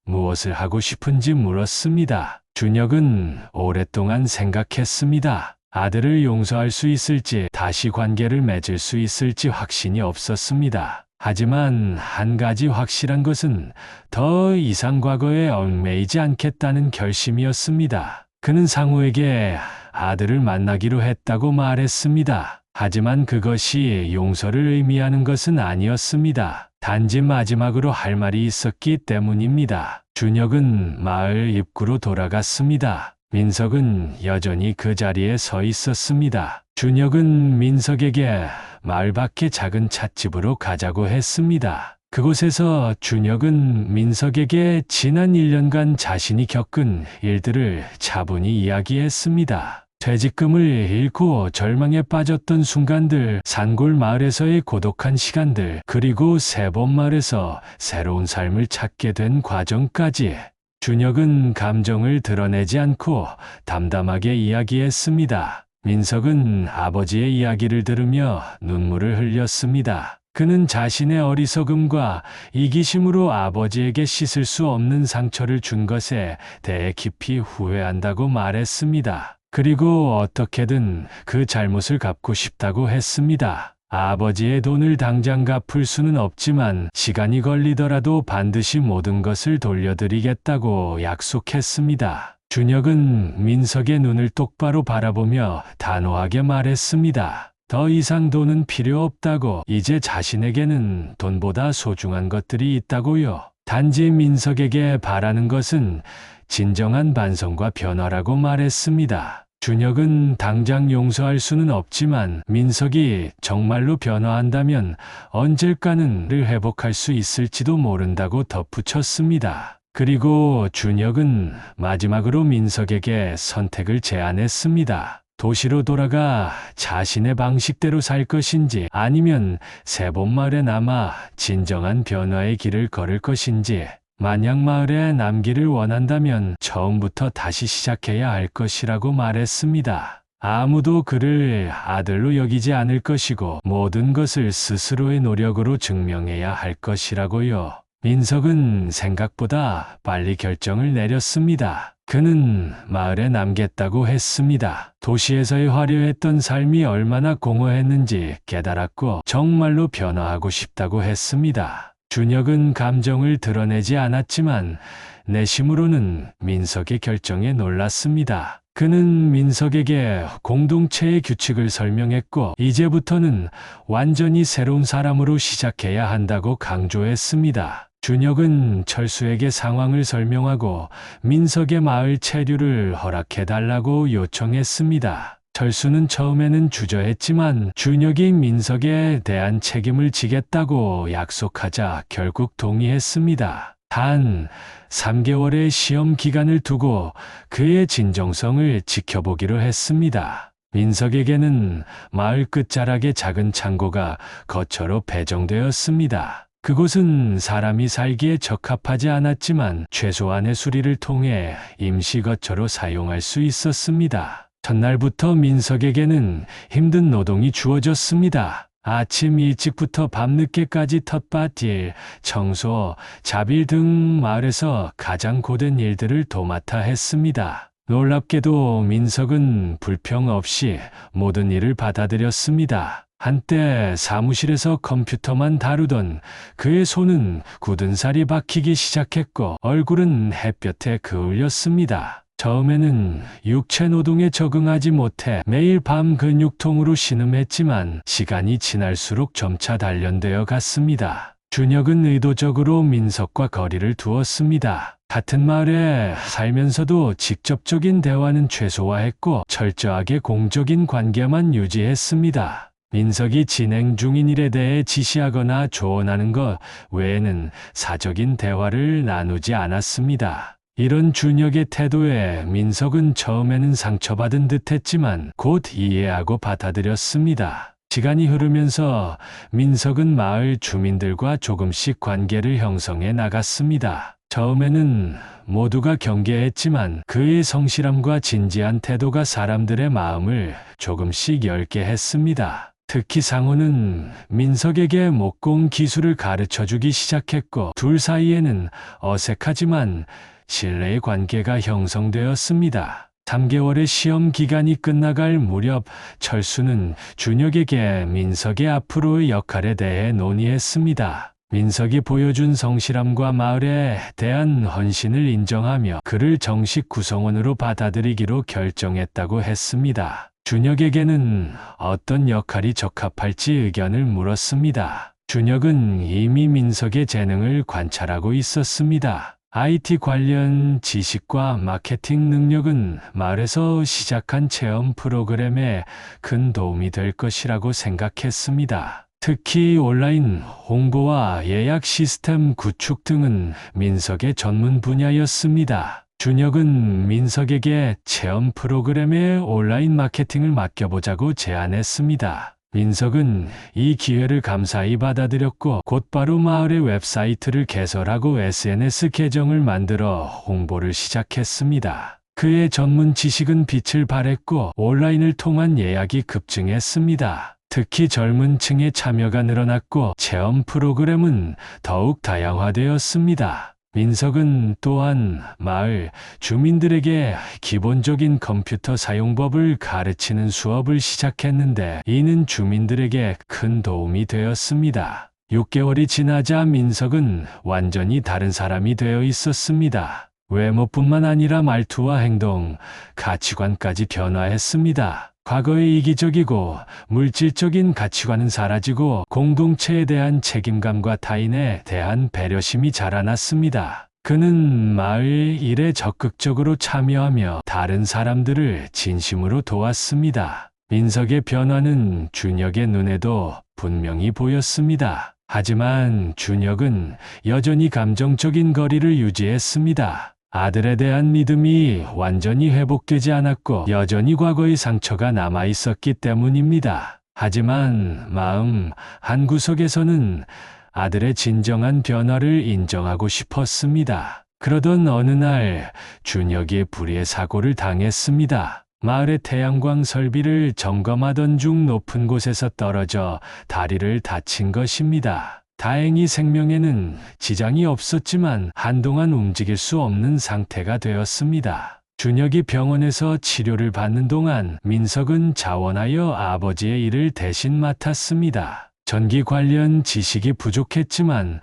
무엇을 하고 싶은지 물었습니다. 준혁은 오랫동안 생각했습니다. 아들을 용서할 수 있을지, 다시 관계를 맺을 수 있을지 확신이 없었습니다. 하지만 한 가지 확실한 것은 더 이상 과거에 얽매이지 않겠다는 결심이었습니다. 그는 상우에게 아들을 만나기로 했다고 말했습니다. 하지만 그것이 용서를 의미하는 것은 아니었습니다. 단지 마지막으로 할 말이 있었기 때문입니다. 준혁은 마을 입구로 돌아갔습니다. 민석은 여전히 그 자리에 서 있었습니다. 준혁은 민석에게 마을 밖의 작은 찻집으로 가자고 했습니다. 그곳에서 준혁은 민석에게 지난 1년간 자신이 겪은 일들을 차분히 이야기했습니다. 퇴직금을 잃고 절망에 빠졌던 순간들, 산골 마을에서의 고독한 시간들, 그리고 세범 마을에서 새로운 삶을 찾게 된 과정까지. 준혁은 감정을 드러내지 않고 담담하게 이야기했습니다. 민석은 아버지의 이야기를 들으며 눈물을 흘렸습니다. 그는 자신의 어리석음과 이기심으로 아버지에게 씻을 수 없는 상처를 준 것에 대해 깊이 후회한다고 말했습니다. 그리고 어떻게든 그 잘못을 갚고 싶다고 했습니다. 아버지의 돈을 당장 갚을 수는 없지만 시간이 걸리더라도 반드시 모든 것을 돌려드리겠다고 약속했습니다. 준혁은 민석의 눈을 똑바로 바라보며 단호하게 말했습니다. 더 이상 돈은 필요 없다고, 이제 자신에게는 돈보다 소중한 것들이 있다고요. 단지 민석에게 바라는 것은 진정한 반성과 변화라고 말했습니다. 준혁은 당장 용서할 수는 없지만 민석이 정말로 변화한다면 언젠가는 를 회복할 수 있을지도 모른다고 덧붙였습니다. 그리고 준혁은 마지막으로 민석에게 선택을 제안했습니다. 도시로 돌아가 자신의 방식대로 살 것인지 아니면 세범마을에 남아 진정한 변화의 길을 걸을 것인지, 만약 마을에 남기를 원한다면 처음부터 다시 시작해야 할 것이라고 말했습니다. 아무도 그를 아들로 여기지 않을 것이고 모든 것을 스스로의 노력으로 증명해야 할 것이라고요. 민석은 생각보다 빨리 결정을 내렸습니다. 그는 마을에 남겠다고 했습니다. 도시에서의 화려했던 삶이 얼마나 공허했는지 깨달았고 정말로 변화하고 싶다고 했습니다. 준혁은 감정을 드러내지 않았지만 내심으로는 민석의 결정에 놀랐습니다. 그는 민석에게 공동체의 규칙을 설명했고 이제부터는 완전히 새로운 사람으로 시작해야 한다고 강조했습니다. 준혁은 철수에게 상황을 설명하고 민석의 마을 체류를 허락해달라고 요청했습니다. 철수는 처음에는 주저했지만 준혁이 민석에 대한 책임을 지겠다고 약속하자 결국 동의했습니다. 단 3개월의 시험 기간을 두고 그의 진정성을 지켜보기로 했습니다. 민석에게는 마을 끝자락의 작은 창고가 거처로 배정되었습니다. 그곳은 사람이 살기에 적합하지 않았지만 최소한의 수리를 통해 임시 거처로 사용할 수 있었습니다. 첫날부터 민석에게는 힘든 노동이 주어졌습니다. 아침 일찍부터 밤늦게까지 텃밭일, 청소, 잡일 등 마을에서 가장 고된 일들을 도맡아 했습니다. 놀랍게도 민석은 불평 없이 모든 일을 받아들였습니다. 한때 사무실에서 컴퓨터만 다루던 그의 손은 굳은 살이 박히기 시작했고 얼굴은 햇볕에 그을렸습니다. 처음에는 육체 노동에 적응하지 못해 매일 밤 근육통으로 신음했지만 시간이 지날수록 점차 단련되어 갔습니다. 준혁은 의도적으로 민석과 거리를 두었습니다. 같은 마을에 살면서도 직접적인 대화는 최소화했고 철저하게 공적인 관계만 유지했습니다. 민석이 진행 중인 일에 대해 지시하거나 조언하는 것 외에는 사적인 대화를 나누지 않았습니다. 이런 준혁의 태도에 민석은 처음에는 상처받은 듯했지만 곧 이해하고 받아들였습니다. 시간이 흐르면서 민석은 마을 주민들과 조금씩 관계를 형성해 나갔습니다. 처음에는 모두가 경계했지만 그의 성실함과 진지한 태도가 사람들의 마음을 조금씩 열게 했습니다. 특히 상호는 민석에게 목공 기술을 가르쳐주기 시작했고 둘 사이에는 어색하지만 신뢰의 관계가 형성되었습니다. 3개월의 시험 기간이 끝나갈 무렵 철수는 준혁에게 민석의 앞으로의 역할에 대해 논의했습니다. 민석이 보여준 성실함과 마을에 대한 헌신을 인정하며 그를 정식 구성원으로 받아들이기로 결정했다고 했습니다. 준혁에게는 어떤 역할이 적합할지 의견을 물었습니다. 준혁은 이미 민석의 재능을 관찰하고 있었습니다. IT 관련 지식과 마케팅 능력은 마을에서 시작한 체험 프로그램에 큰 도움이 될 것이라고 생각했습니다. 특히 온라인 홍보와 예약 시스템 구축 등은 민석의 전문 분야였습니다. 준혁은 민석에게 체험 프로그램의 온라인 마케팅을 맡겨보자고 제안했습니다. 민석은 이 기회를 감사히 받아들였고 곧바로 마을의 웹사이트를 개설하고 SNS 계정을 만들어 홍보를 시작했습니다. 그의 전문 지식은 빛을 발했고 온라인을 통한 예약이 급증했습니다. 특히 젊은 층의 참여가 늘어났고 체험 프로그램은 더욱 다양화되었습니다. 민석은 또한 마을 주민들에게 기본적인 컴퓨터 사용법을 가르치는 수업을 시작했는데 이는 주민들에게 큰 도움이 되었습니다. 6개월이 지나자 민석은 완전히 다른 사람이 되어 있었습니다. 외모뿐만 아니라 말투와 행동, 가치관까지 변화했습니다. 과거의 이기적이고 물질적인 가치관은 사라지고 공동체에 대한 책임감과 타인에 대한 배려심이 자라났습니다. 그는 마을 일에 적극적으로 참여하며 다른 사람들을 진심으로 도왔습니다. 민석의 변화는 준혁의 눈에도 분명히 보였습니다. 하지만 준혁은 여전히 감정적인 거리를 유지했습니다. 아들에 대한 믿음이 완전히 회복되지 않았고 여전히 과거의 상처가 남아 있었기 때문입니다. 하지만 마음 한구석에서는 아들의 진정한 변화를 인정하고 싶었습니다. 그러던 어느 날 준혁이 불의의 사고를 당했습니다. 마을의 태양광 설비를 점검하던 중 높은 곳에서 떨어져 다리를 다친 것입니다. 다행히 생명에는 지장이 없었지만 한동안 움직일 수 없는 상태가 되었습니다. 준혁이 병원에서 치료를 받는 동안 민석은 자원하여 아버지의 일을 대신 맡았습니다. 전기 관련 지식이 부족했지만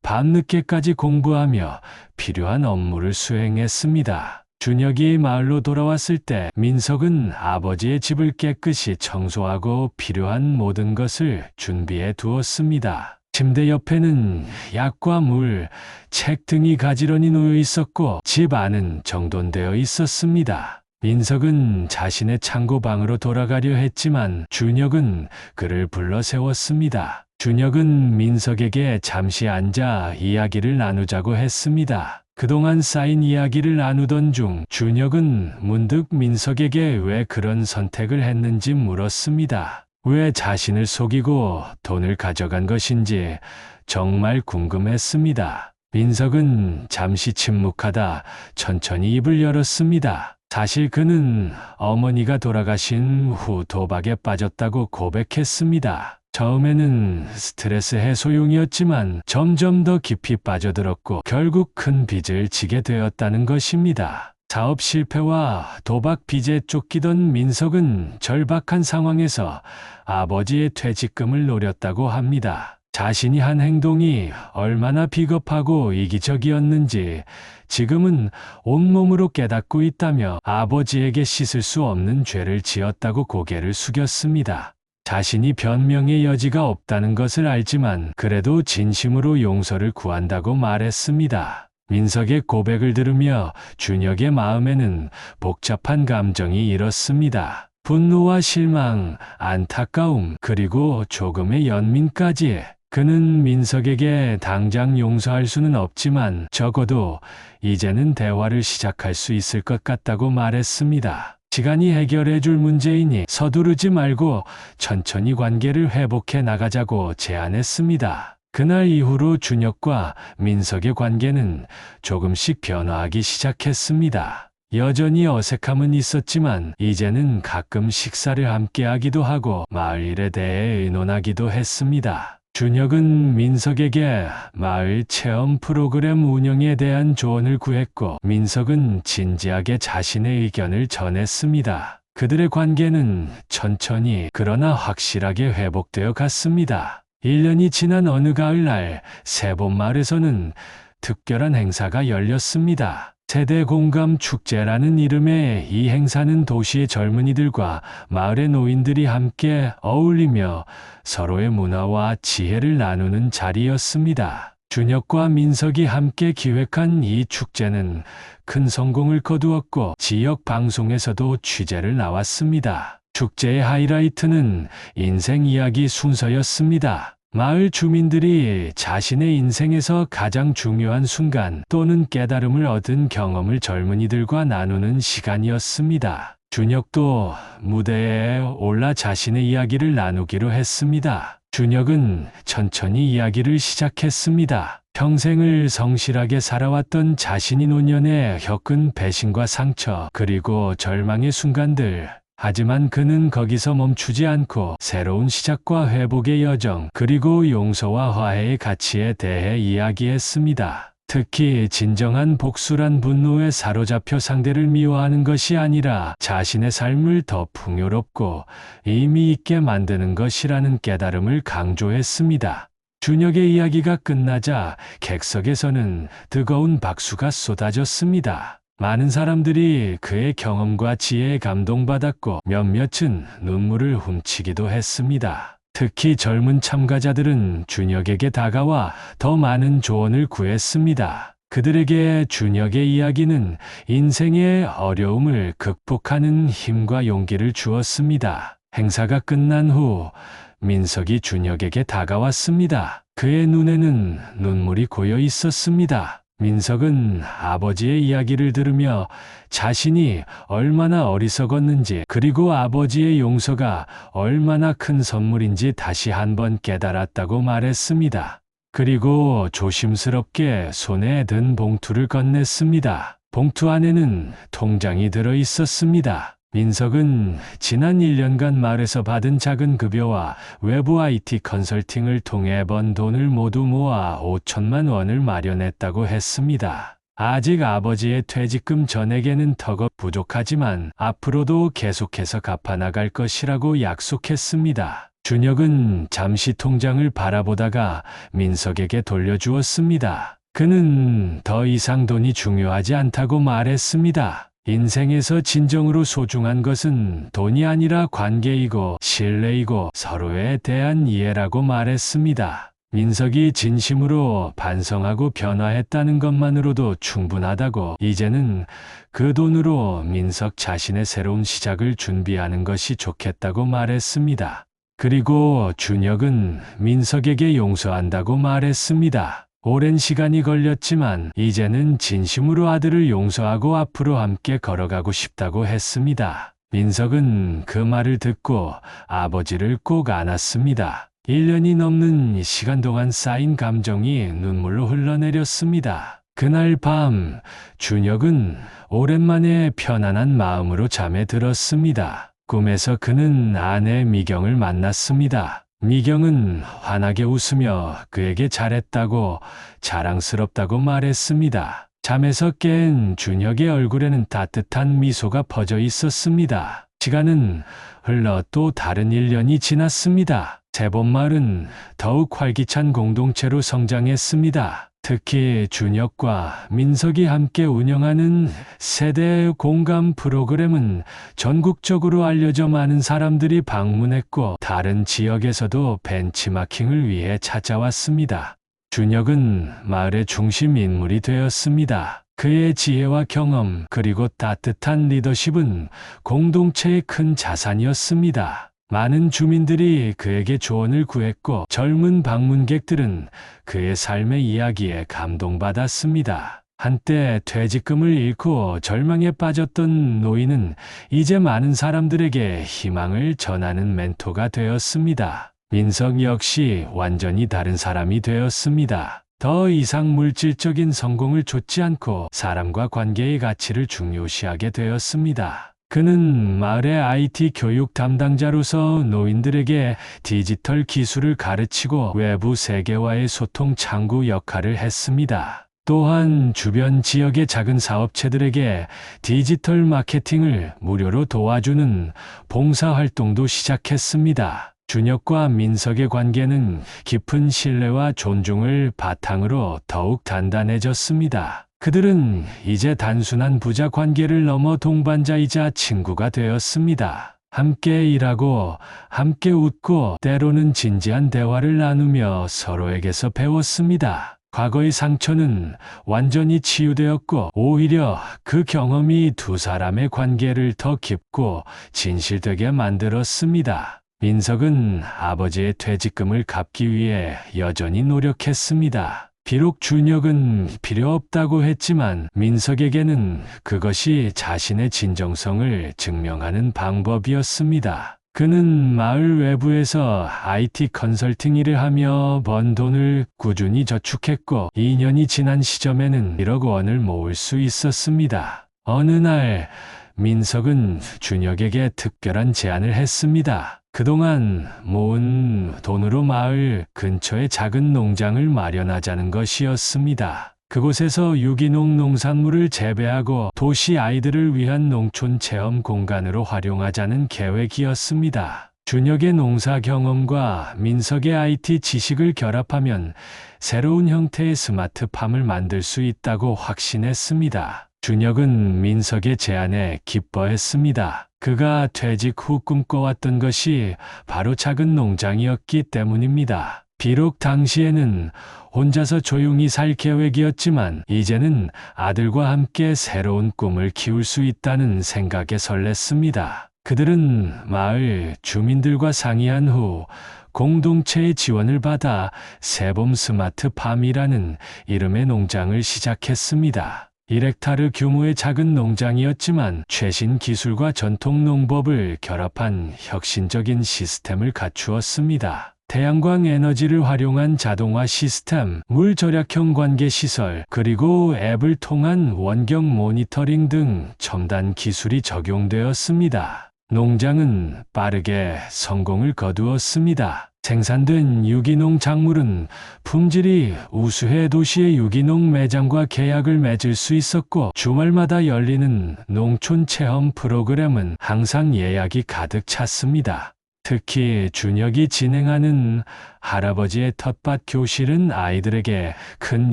밤늦게까지 공부하며 필요한 업무를 수행했습니다. 준혁이 마을로 돌아왔을 때 민석은 아버지의 집을 깨끗이 청소하고 필요한 모든 것을 준비해 두었습니다. 침대 옆에는 약과 물, 책 등이 가지런히 놓여 있었고 집 안은 정돈되어 있었습니다. 민석은 자신의 창고방으로 돌아가려 했지만 준혁은 그를 불러 세웠습니다. 준혁은 민석에게 잠시 앉아 이야기를 나누자고 했습니다. 그동안 쌓인 이야기를 나누던 중 준혁은 문득 민석에게 왜 그런 선택을 했는지 물었습니다. 왜 자신을 속이고 돈을 가져간 것인지 정말 궁금했습니다. 민석은 잠시 침묵하다 천천히 입을 열었습니다. 사실 그는 어머니가 돌아가신 후 도박에 빠졌다고 고백했습니다. 처음에는 스트레스 해소용이었지만 점점 더 깊이 빠져들었고 결국 큰 빚을 지게 되었다는 것입니다. 사업 실패와 도박 빚에 쫓기던 민석은 절박한 상황에서 아버지의 퇴직금을 노렸다고 합니다. 자신이 한 행동이 얼마나 비겁하고 이기적이었는지 지금은 온몸으로 깨닫고 있다며 아버지에게 씻을 수 없는 죄를 지었다고 고개를 숙였습니다. 자신이 변명의 여지가 없다는 것을 알지만 그래도 진심으로 용서를 구한다고 말했습니다. 민석의 고백을 들으며 준혁의 마음에는 복잡한 감정이 일었습니다. 분노와 실망, 안타까움, 그리고 조금의 연민까지. 그는 민석에게 당장 용서할 수는 없지만 적어도 이제는 대화를 시작할 수 있을 것 같다고 말했습니다. 시간이 해결해 줄 문제이니 서두르지 말고 천천히 관계를 회복해 나가자고 제안했습니다. 그날 이후로 준혁과 민석의 관계는 조금씩 변화하기 시작했습니다. 여전히 어색함은 있었지만 이제는 가끔 식사를 함께 하기도 하고 마을 일에 대해 의논하기도 했습니다. 준혁은 민석에게 마을 체험 프로그램 운영에 대한 조언을 구했고 민석은 진지하게 자신의 의견을 전했습니다. 그들의 관계는 천천히 그러나 확실하게 회복되어 갔습니다. 1년이 지난 어느 가을날 세본마을에서는 특별한 행사가 열렸습니다. 세대 공감 축제라는 이름의 이 행사는 도시의 젊은이들과 마을의 노인들이 함께 어울리며 서로의 문화와 지혜를 나누는 자리였습니다. 준혁과 민석이 함께 기획한 이 축제는 큰 성공을 거두었고 지역 방송에서도 취재를 나왔습니다. 축제의 하이라이트는 인생 이야기 순서였습니다. 마을 주민들이 자신의 인생에서 가장 중요한 순간 또는 깨달음을 얻은 경험을 젊은이들과 나누는 시간이었습니다. 준혁도 무대에 올라 자신의 이야기를 나누기로 했습니다. 준혁은 천천히 이야기를 시작했습니다. 평생을 성실하게 살아왔던 자신이 노년에 겪은 배신과 상처 그리고 절망의 순간들. 하지만 그는 거기서 멈추지 않고 새로운 시작과 회복의 여정 그리고 용서와 화해의 가치에 대해 이야기했습니다. 특히 진정한 복수란 분노에 사로잡혀 상대를 미워하는 것이 아니라 자신의 삶을 더 풍요롭고 의미 있게 만드는 것이라는 깨달음을 강조했습니다. 준혁의 이야기가 끝나자 객석에서는 뜨거운 박수가 쏟아졌습니다. 많은 사람들이 그의 경험과 지혜에 감동받았고 몇몇은 눈물을 훔치기도 했습니다. 특히 젊은 참가자들은 준혁에게 다가와 더 많은 조언을 구했습니다. 그들에게 준혁의 이야기는 인생의 어려움을 극복하는 힘과 용기를 주었습니다. 행사가 끝난 후 민석이 준혁에게 다가왔습니다. 그의 눈에는 눈물이 고여 있었습니다. 민석은 아버지의 이야기를 들으며 자신이 얼마나 어리석었는지 그리고 아버지의 용서가 얼마나 큰 선물인지 다시 한번 깨달았다고 말했습니다. 그리고 조심스럽게 손에 든 봉투를 건넸습니다. 봉투 안에는 통장이 들어 있었습니다. 민석은 지난 1년간 마을에서 받은 작은 급여와 외부 IT 컨설팅을 통해 번 돈을 모두 모아 5천만 원을 마련했다고 했습니다. 아직 아버지의 퇴직금 전액에는 턱없 부족하지만 앞으로도 계속해서 갚아나갈 것이라고 약속했습니다. 준혁은 잠시 통장을 바라보다가 민석에게 돌려주었습니다. 그는 더 이상 돈이 중요하지 않다고 말했습니다. 인생에서 진정으로 소중한 것은 돈이 아니라 관계이고 신뢰이고 서로에 대한 이해라고 말했습니다. 민석이 진심으로 반성하고 변화했다는 것만으로도 충분하다고 이제는 그 돈으로 민석 자신의 새로운 시작을 준비하는 것이 좋겠다고 말했습니다. 그리고 준혁은 민석에게 용서한다고 말했습니다. 오랜 시간이 걸렸지만 이제는 진심으로 아들을 용서하고 앞으로 함께 걸어가고 싶다고 했습니다. 민석은 그 말을 듣고 아버지를 꼭 안았습니다. 1년이 넘는 시간 동안 쌓인 감정이 눈물로 흘러내렸습니다. 그날 밤 준혁은 오랜만에 편안한 마음으로 잠에 들었습니다. 꿈에서 그는 아내 미경을 만났습니다. 미경은 환하게 웃으며 그에게 잘했다고 자랑스럽다고 말했습니다. 잠에서 깬 준혁의 얼굴에는 따뜻한 미소가 퍼져 있었습니다. 시간은 흘러 또 다른 1년이 지났습니다. 세본마을은 더욱 활기찬 공동체로 성장했습니다. 특히 준혁과 민석이 함께 운영하는 세대 공감 프로그램은 전국적으로 알려져 많은 사람들이 방문했고 다른 지역에서도 벤치마킹을 위해 찾아왔습니다. 준혁은 마을의 중심 인물이 되었습니다. 그의 지혜와 경험 그리고 따뜻한 리더십은 공동체의 큰 자산이었습니다. 많은 주민들이 그에게 조언을 구했고 젊은 방문객들은 그의 삶의 이야기에 감동받았습니다. 한때 퇴직금을 잃고 절망에 빠졌던 노인은 이제 많은 사람들에게 희망을 전하는 멘토가 되었습니다. 민석 역시 완전히 다른 사람이 되었습니다. 더 이상 물질적인 성공을 좇지 않고 사람과 관계의 가치를 중요시하게 되었습니다. 그는 마을의 IT 교육 담당자로서 노인들에게 디지털 기술을 가르치고 외부 세계와의 소통 창구 역할을 했습니다. 또한 주변 지역의 작은 사업체들에게 디지털 마케팅을 무료로 도와주는 봉사활동도 시작했습니다. 준혁과 민석의 관계는 깊은 신뢰와 존중을 바탕으로 더욱 단단해졌습니다. 그들은 이제 단순한 부자 관계를 넘어 동반자이자 친구가 되었습니다. 함께 일하고, 함께 웃고, 때로는 진지한 대화를 나누며 서로에게서 배웠습니다. 과거의 상처는 완전히 치유되었고, 오히려 그 경험이 두 사람의 관계를 더 깊고 진실되게 만들었습니다. 민석은 아버지의 퇴직금을 갚기 위해 여전히 노력했습니다. 비록 준혁은 필요 없다고 했지만 민석에게는 그것이 자신의 진정성을 증명하는 방법이었습니다. 그는 마을 외부에서 IT 컨설팅 일을 하며 번 돈을 꾸준히 저축했고 2년이 지난 시점에는 1억 원을 모을 수 있었습니다. 어느 날 민석은 준혁에게 특별한 제안을 했습니다. 그동안 모은 돈으로 마을 근처에 작은 농장을 마련하자는 것이었습니다. 그곳에서 유기농 농산물을 재배하고 도시 아이들을 위한 농촌 체험 공간으로 활용하자는 계획이었습니다. 준혁의 농사 경험과 민석의 IT 지식을 결합하면 새로운 형태의 스마트팜을 만들 수 있다고 확신했습니다. 준혁은 민석의 제안에 기뻐했습니다. 그가 퇴직 후 꿈꿔왔던 것이 바로 작은 농장이었기 때문입니다. 비록 당시에는 혼자서 조용히 살 계획이었지만 이제는 아들과 함께 새로운 꿈을 키울 수 있다는 생각에 설렜습니다. 그들은 마을 주민들과 상의한 후 공동체의 지원을 받아 세봄 스마트팜이라는 이름의 농장을 시작했습니다. 1헥타르 규모의 작은 농장이었지만 최신 기술과 전통 농법을 결합한 혁신적인 시스템을 갖추었습니다. 태양광 에너지를 활용한 자동화 시스템, 물 절약형 관계 시설, 그리고 앱을 통한 원격 모니터링 등 첨단 기술이 적용되었습니다. 농장은 빠르게 성공을 거두었습니다. 생산된 유기농 작물은 품질이 우수해 도시의 유기농 매장과 계약을 맺을 수 있었고 주말마다 열리는 농촌 체험 프로그램은 항상 예약이 가득 찼습니다. 특히 준혁이 진행하는 할아버지의 텃밭 교실은 아이들에게 큰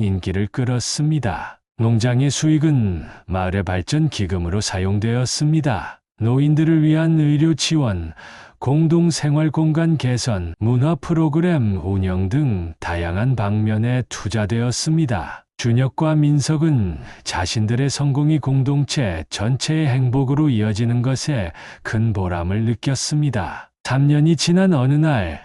인기를 끌었습니다. 농장의 수익은 마을의 발전 기금으로 사용되었습니다. 노인들을 위한 의료 지원, 공동 생활 공간 개선, 문화 프로그램 운영 등 다양한 방면에 투자되었습니다. 준혁과 민석은 자신들의 성공이 공동체 전체의 행복으로 이어지는 것에 큰 보람을 느꼈습니다. 3년이 지난 어느 날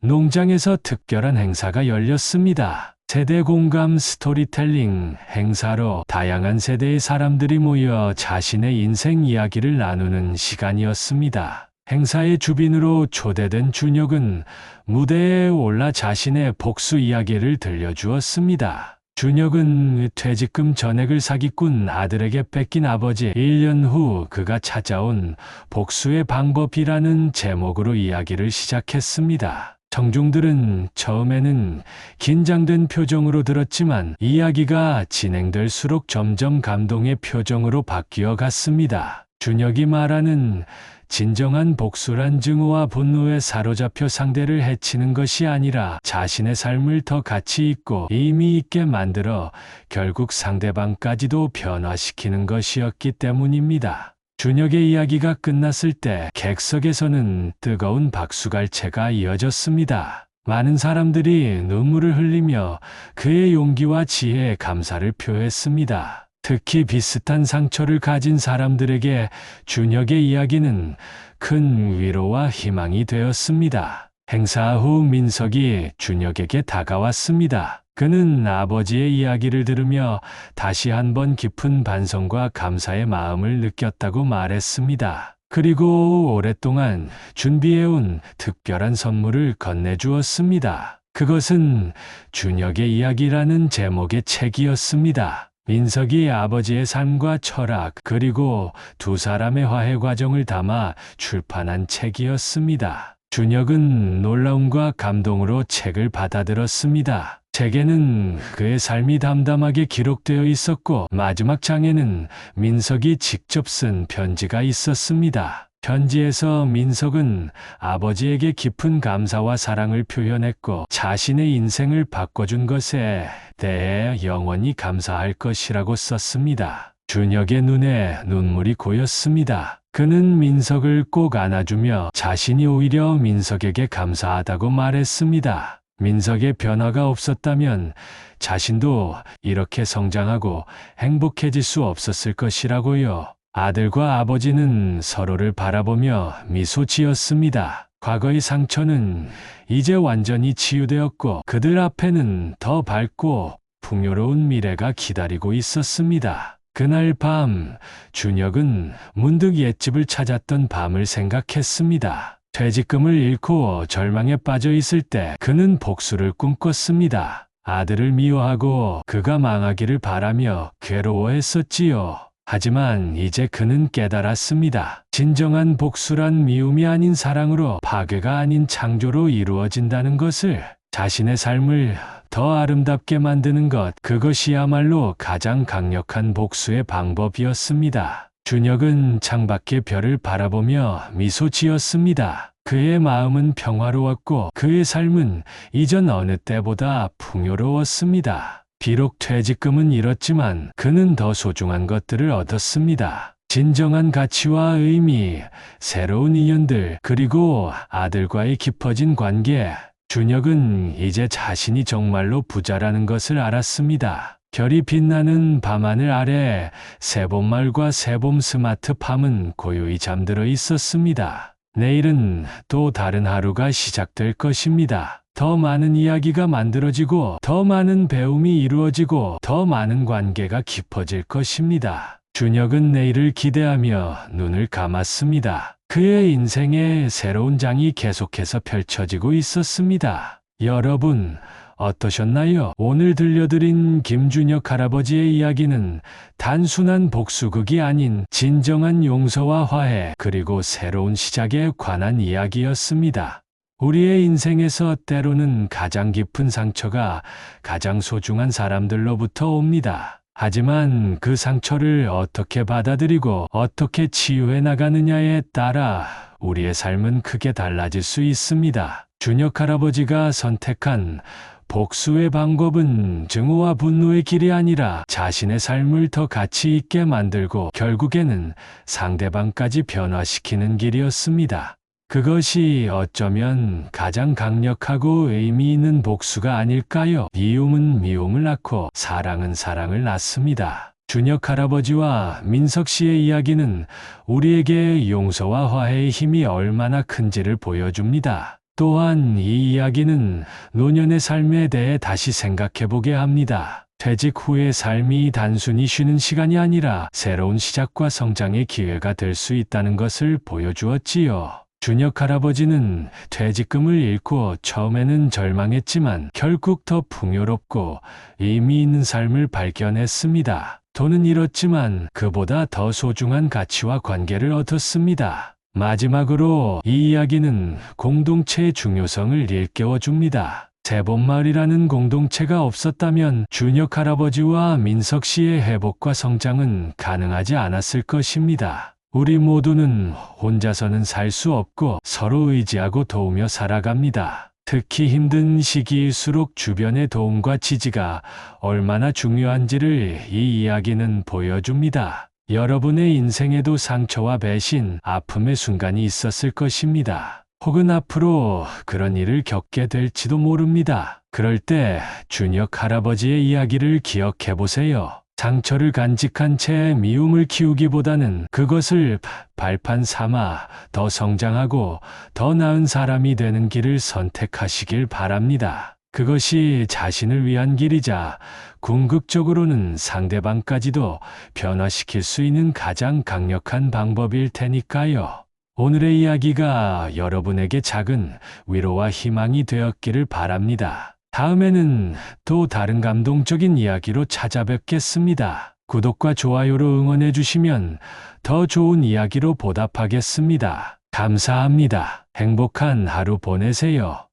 농장에서 특별한 행사가 열렸습니다. 세대 공감 스토리텔링 행사로 다양한 세대의 사람들이 모여 자신의 인생 이야기를 나누는 시간이었습니다. 행사의 주빈으로 초대된 준혁은 무대에 올라 자신의 복수 이야기를 들려주었습니다. 준혁은 퇴직금 전액을 사기꾼 아들에게 뺏긴 아버지, 1년 후 그가 찾아온 복수의 방법이라는 제목으로 이야기를 시작했습니다. 청중들은 처음에는 긴장된 표정으로 들었지만 이야기가 진행될수록 점점 감동의 표정으로 바뀌어 갔습니다. 준혁이 말하는 진정한 복수란 증오와 분노에 사로잡혀 상대를 해치는 것이 아니라 자신의 삶을 더 가치 있고 의미 있게 만들어 결국 상대방까지도 변화시키는 것이었기 때문입니다. 준혁의 이야기가 끝났을 때 객석에서는 뜨거운 박수갈채가 이어졌습니다. 많은 사람들이 눈물을 흘리며 그의 용기와 지혜에 감사를 표했습니다. 특히 비슷한 상처를 가진 사람들에게 준혁의 이야기는 큰 위로와 희망이 되었습니다. 행사 후 민석이 준혁에게 다가왔습니다. 그는 아버지의 이야기를 들으며 다시 한번 깊은 반성과 감사의 마음을 느꼈다고 말했습니다. 그리고 오랫동안 준비해온 특별한 선물을 건네주었습니다. 그것은 준혁의 이야기라는 제목의 책이었습니다. 민석이 아버지의 삶과 철학 그리고 두 사람의 화해 과정을 담아 출판한 책이었습니다. 준혁은 놀라움과 감동으로 책을 받아들었습니다. 책에는 그의 삶이 담담하게 기록되어 있었고 마지막 장에는 민석이 직접 쓴 편지가 있었습니다. 편지에서 민석은 아버지에게 깊은 감사와 사랑을 표현했고 자신의 인생을 바꿔준 것에 대해 영원히 감사할 것이라고 썼습니다. 준혁의 눈에 눈물이 고였습니다. 그는 민석을 꼭 안아주며 자신이 오히려 민석에게 감사하다고 말했습니다. 민석의 변화가 없었다면 자신도 이렇게 성장하고 행복해질 수 없었을 것이라고요. 아들과 아버지는 서로를 바라보며 미소 지었습니다. 과거의 상처는 이제 완전히 치유되었고 그들 앞에는 더 밝고 풍요로운 미래가 기다리고 있었습니다. 그날 밤 준혁은 문득 옛집을 찾았던 밤을 생각했습니다. 퇴직금을 잃고 절망에 빠져 있을 때 그는 복수를 꿈꿨습니다. 아들을 미워하고 그가 망하기를 바라며 괴로워했었지요. 하지만 이제 그는 깨달았습니다. 진정한 복수란 미움이 아닌 사랑으로, 파괴가 아닌 창조로 이루어진다는 것을. 자신의 삶을 더 아름답게 만드는 것, 그것이야말로 가장 강력한 복수의 방법이었습니다. 준혁은 창밖의 별을 바라보며 미소 지었습니다. 그의 마음은 평화로웠고 그의 삶은 이전 어느 때보다 풍요로웠습니다. 비록 퇴직금은 잃었지만 그는 더 소중한 것들을 얻었습니다. 진정한 가치와 의미, 새로운 인연들, 그리고 아들과의 깊어진 관계. 준혁은 이제 자신이 정말로 부자라는 것을 알았습니다. 별이 빛나는 밤하늘 아래 새봄말과 새봄 스마트팜은 고요히 잠들어 있었습니다. 내일은 또 다른 하루가 시작될 것입니다. 더 많은 이야기가 만들어지고 더 많은 배움이 이루어지고 더 많은 관계가 깊어질 것입니다. 준혁은 내일을 기대하며 눈을 감았습니다. 그의 인생의 새로운 장이 계속해서 펼쳐지고 있었습니다. 여러분, 어떠셨나요? 오늘 들려드린 김준혁 할아버지의 이야기는 단순한 복수극이 아닌 진정한 용서와 화해 그리고 새로운 시작에 관한 이야기였습니다. 우리의 인생에서 때로는 가장 깊은 상처가 가장 소중한 사람들로부터 옵니다. 하지만 그 상처를 어떻게 받아들이고 어떻게 치유해 나가느냐에 따라 우리의 삶은 크게 달라질 수 있습니다. 준혁 할아버지가 선택한 복수의 방법은 증오와 분노의 길이 아니라 자신의 삶을 더 가치 있게 만들고 결국에는 상대방까지 변화시키는 길이었습니다. 그것이 어쩌면 가장 강력하고 의미 있는 복수가 아닐까요? 미움은 미움을 낳고 사랑은 사랑을 낳습니다. 준혁 할아버지와 민석 씨의 이야기는 우리에게 용서와 화해의 힘이 얼마나 큰지를 보여줍니다. 또한 이 이야기는 노년의 삶에 대해 다시 생각해보게 합니다. 퇴직 후의 삶이 단순히 쉬는 시간이 아니라 새로운 시작과 성장의 기회가 될 수 있다는 것을 보여주었지요. 준혁 할아버지는 퇴직금을 잃고 처음에는 절망했지만 결국 더 풍요롭고 의미 있는 삶을 발견했습니다. 돈은 잃었지만 그보다 더 소중한 가치와 관계를 얻었습니다. 마지막으로 이 이야기는 공동체의 중요성을 일깨워줍니다. 세본마을이라는 공동체가 없었다면 준혁 할아버지와 민석 씨의 회복과 성장은 가능하지 않았을 것입니다. 우리 모두는 혼자서는 살 수 없고 서로 의지하고 도우며 살아갑니다. 특히 힘든 시기일수록 주변의 도움과 지지가 얼마나 중요한지를 이 이야기는 보여줍니다. 여러분의 인생에도 상처와 배신, 아픔의 순간이 있었을 것입니다. 혹은 앞으로 그런 일을 겪게 될지도 모릅니다. 그럴 때 준혁 할아버지의 이야기를 기억해 보세요. 상처를 간직한 채 미움을 키우기보다는 그것을 발판 삼아 더 성장하고 더 나은 사람이 되는 길을 선택하시길 바랍니다. 그것이 자신을 위한 길이자 궁극적으로는 상대방까지도 변화시킬 수 있는 가장 강력한 방법일 테니까요. 오늘의 이야기가 여러분에게 작은 위로와 희망이 되었기를 바랍니다. 다음에는 또 다른 감동적인 이야기로 찾아뵙겠습니다. 구독과 좋아요로 응원해 주시면 더 좋은 이야기로 보답하겠습니다. 감사합니다. 행복한 하루 보내세요.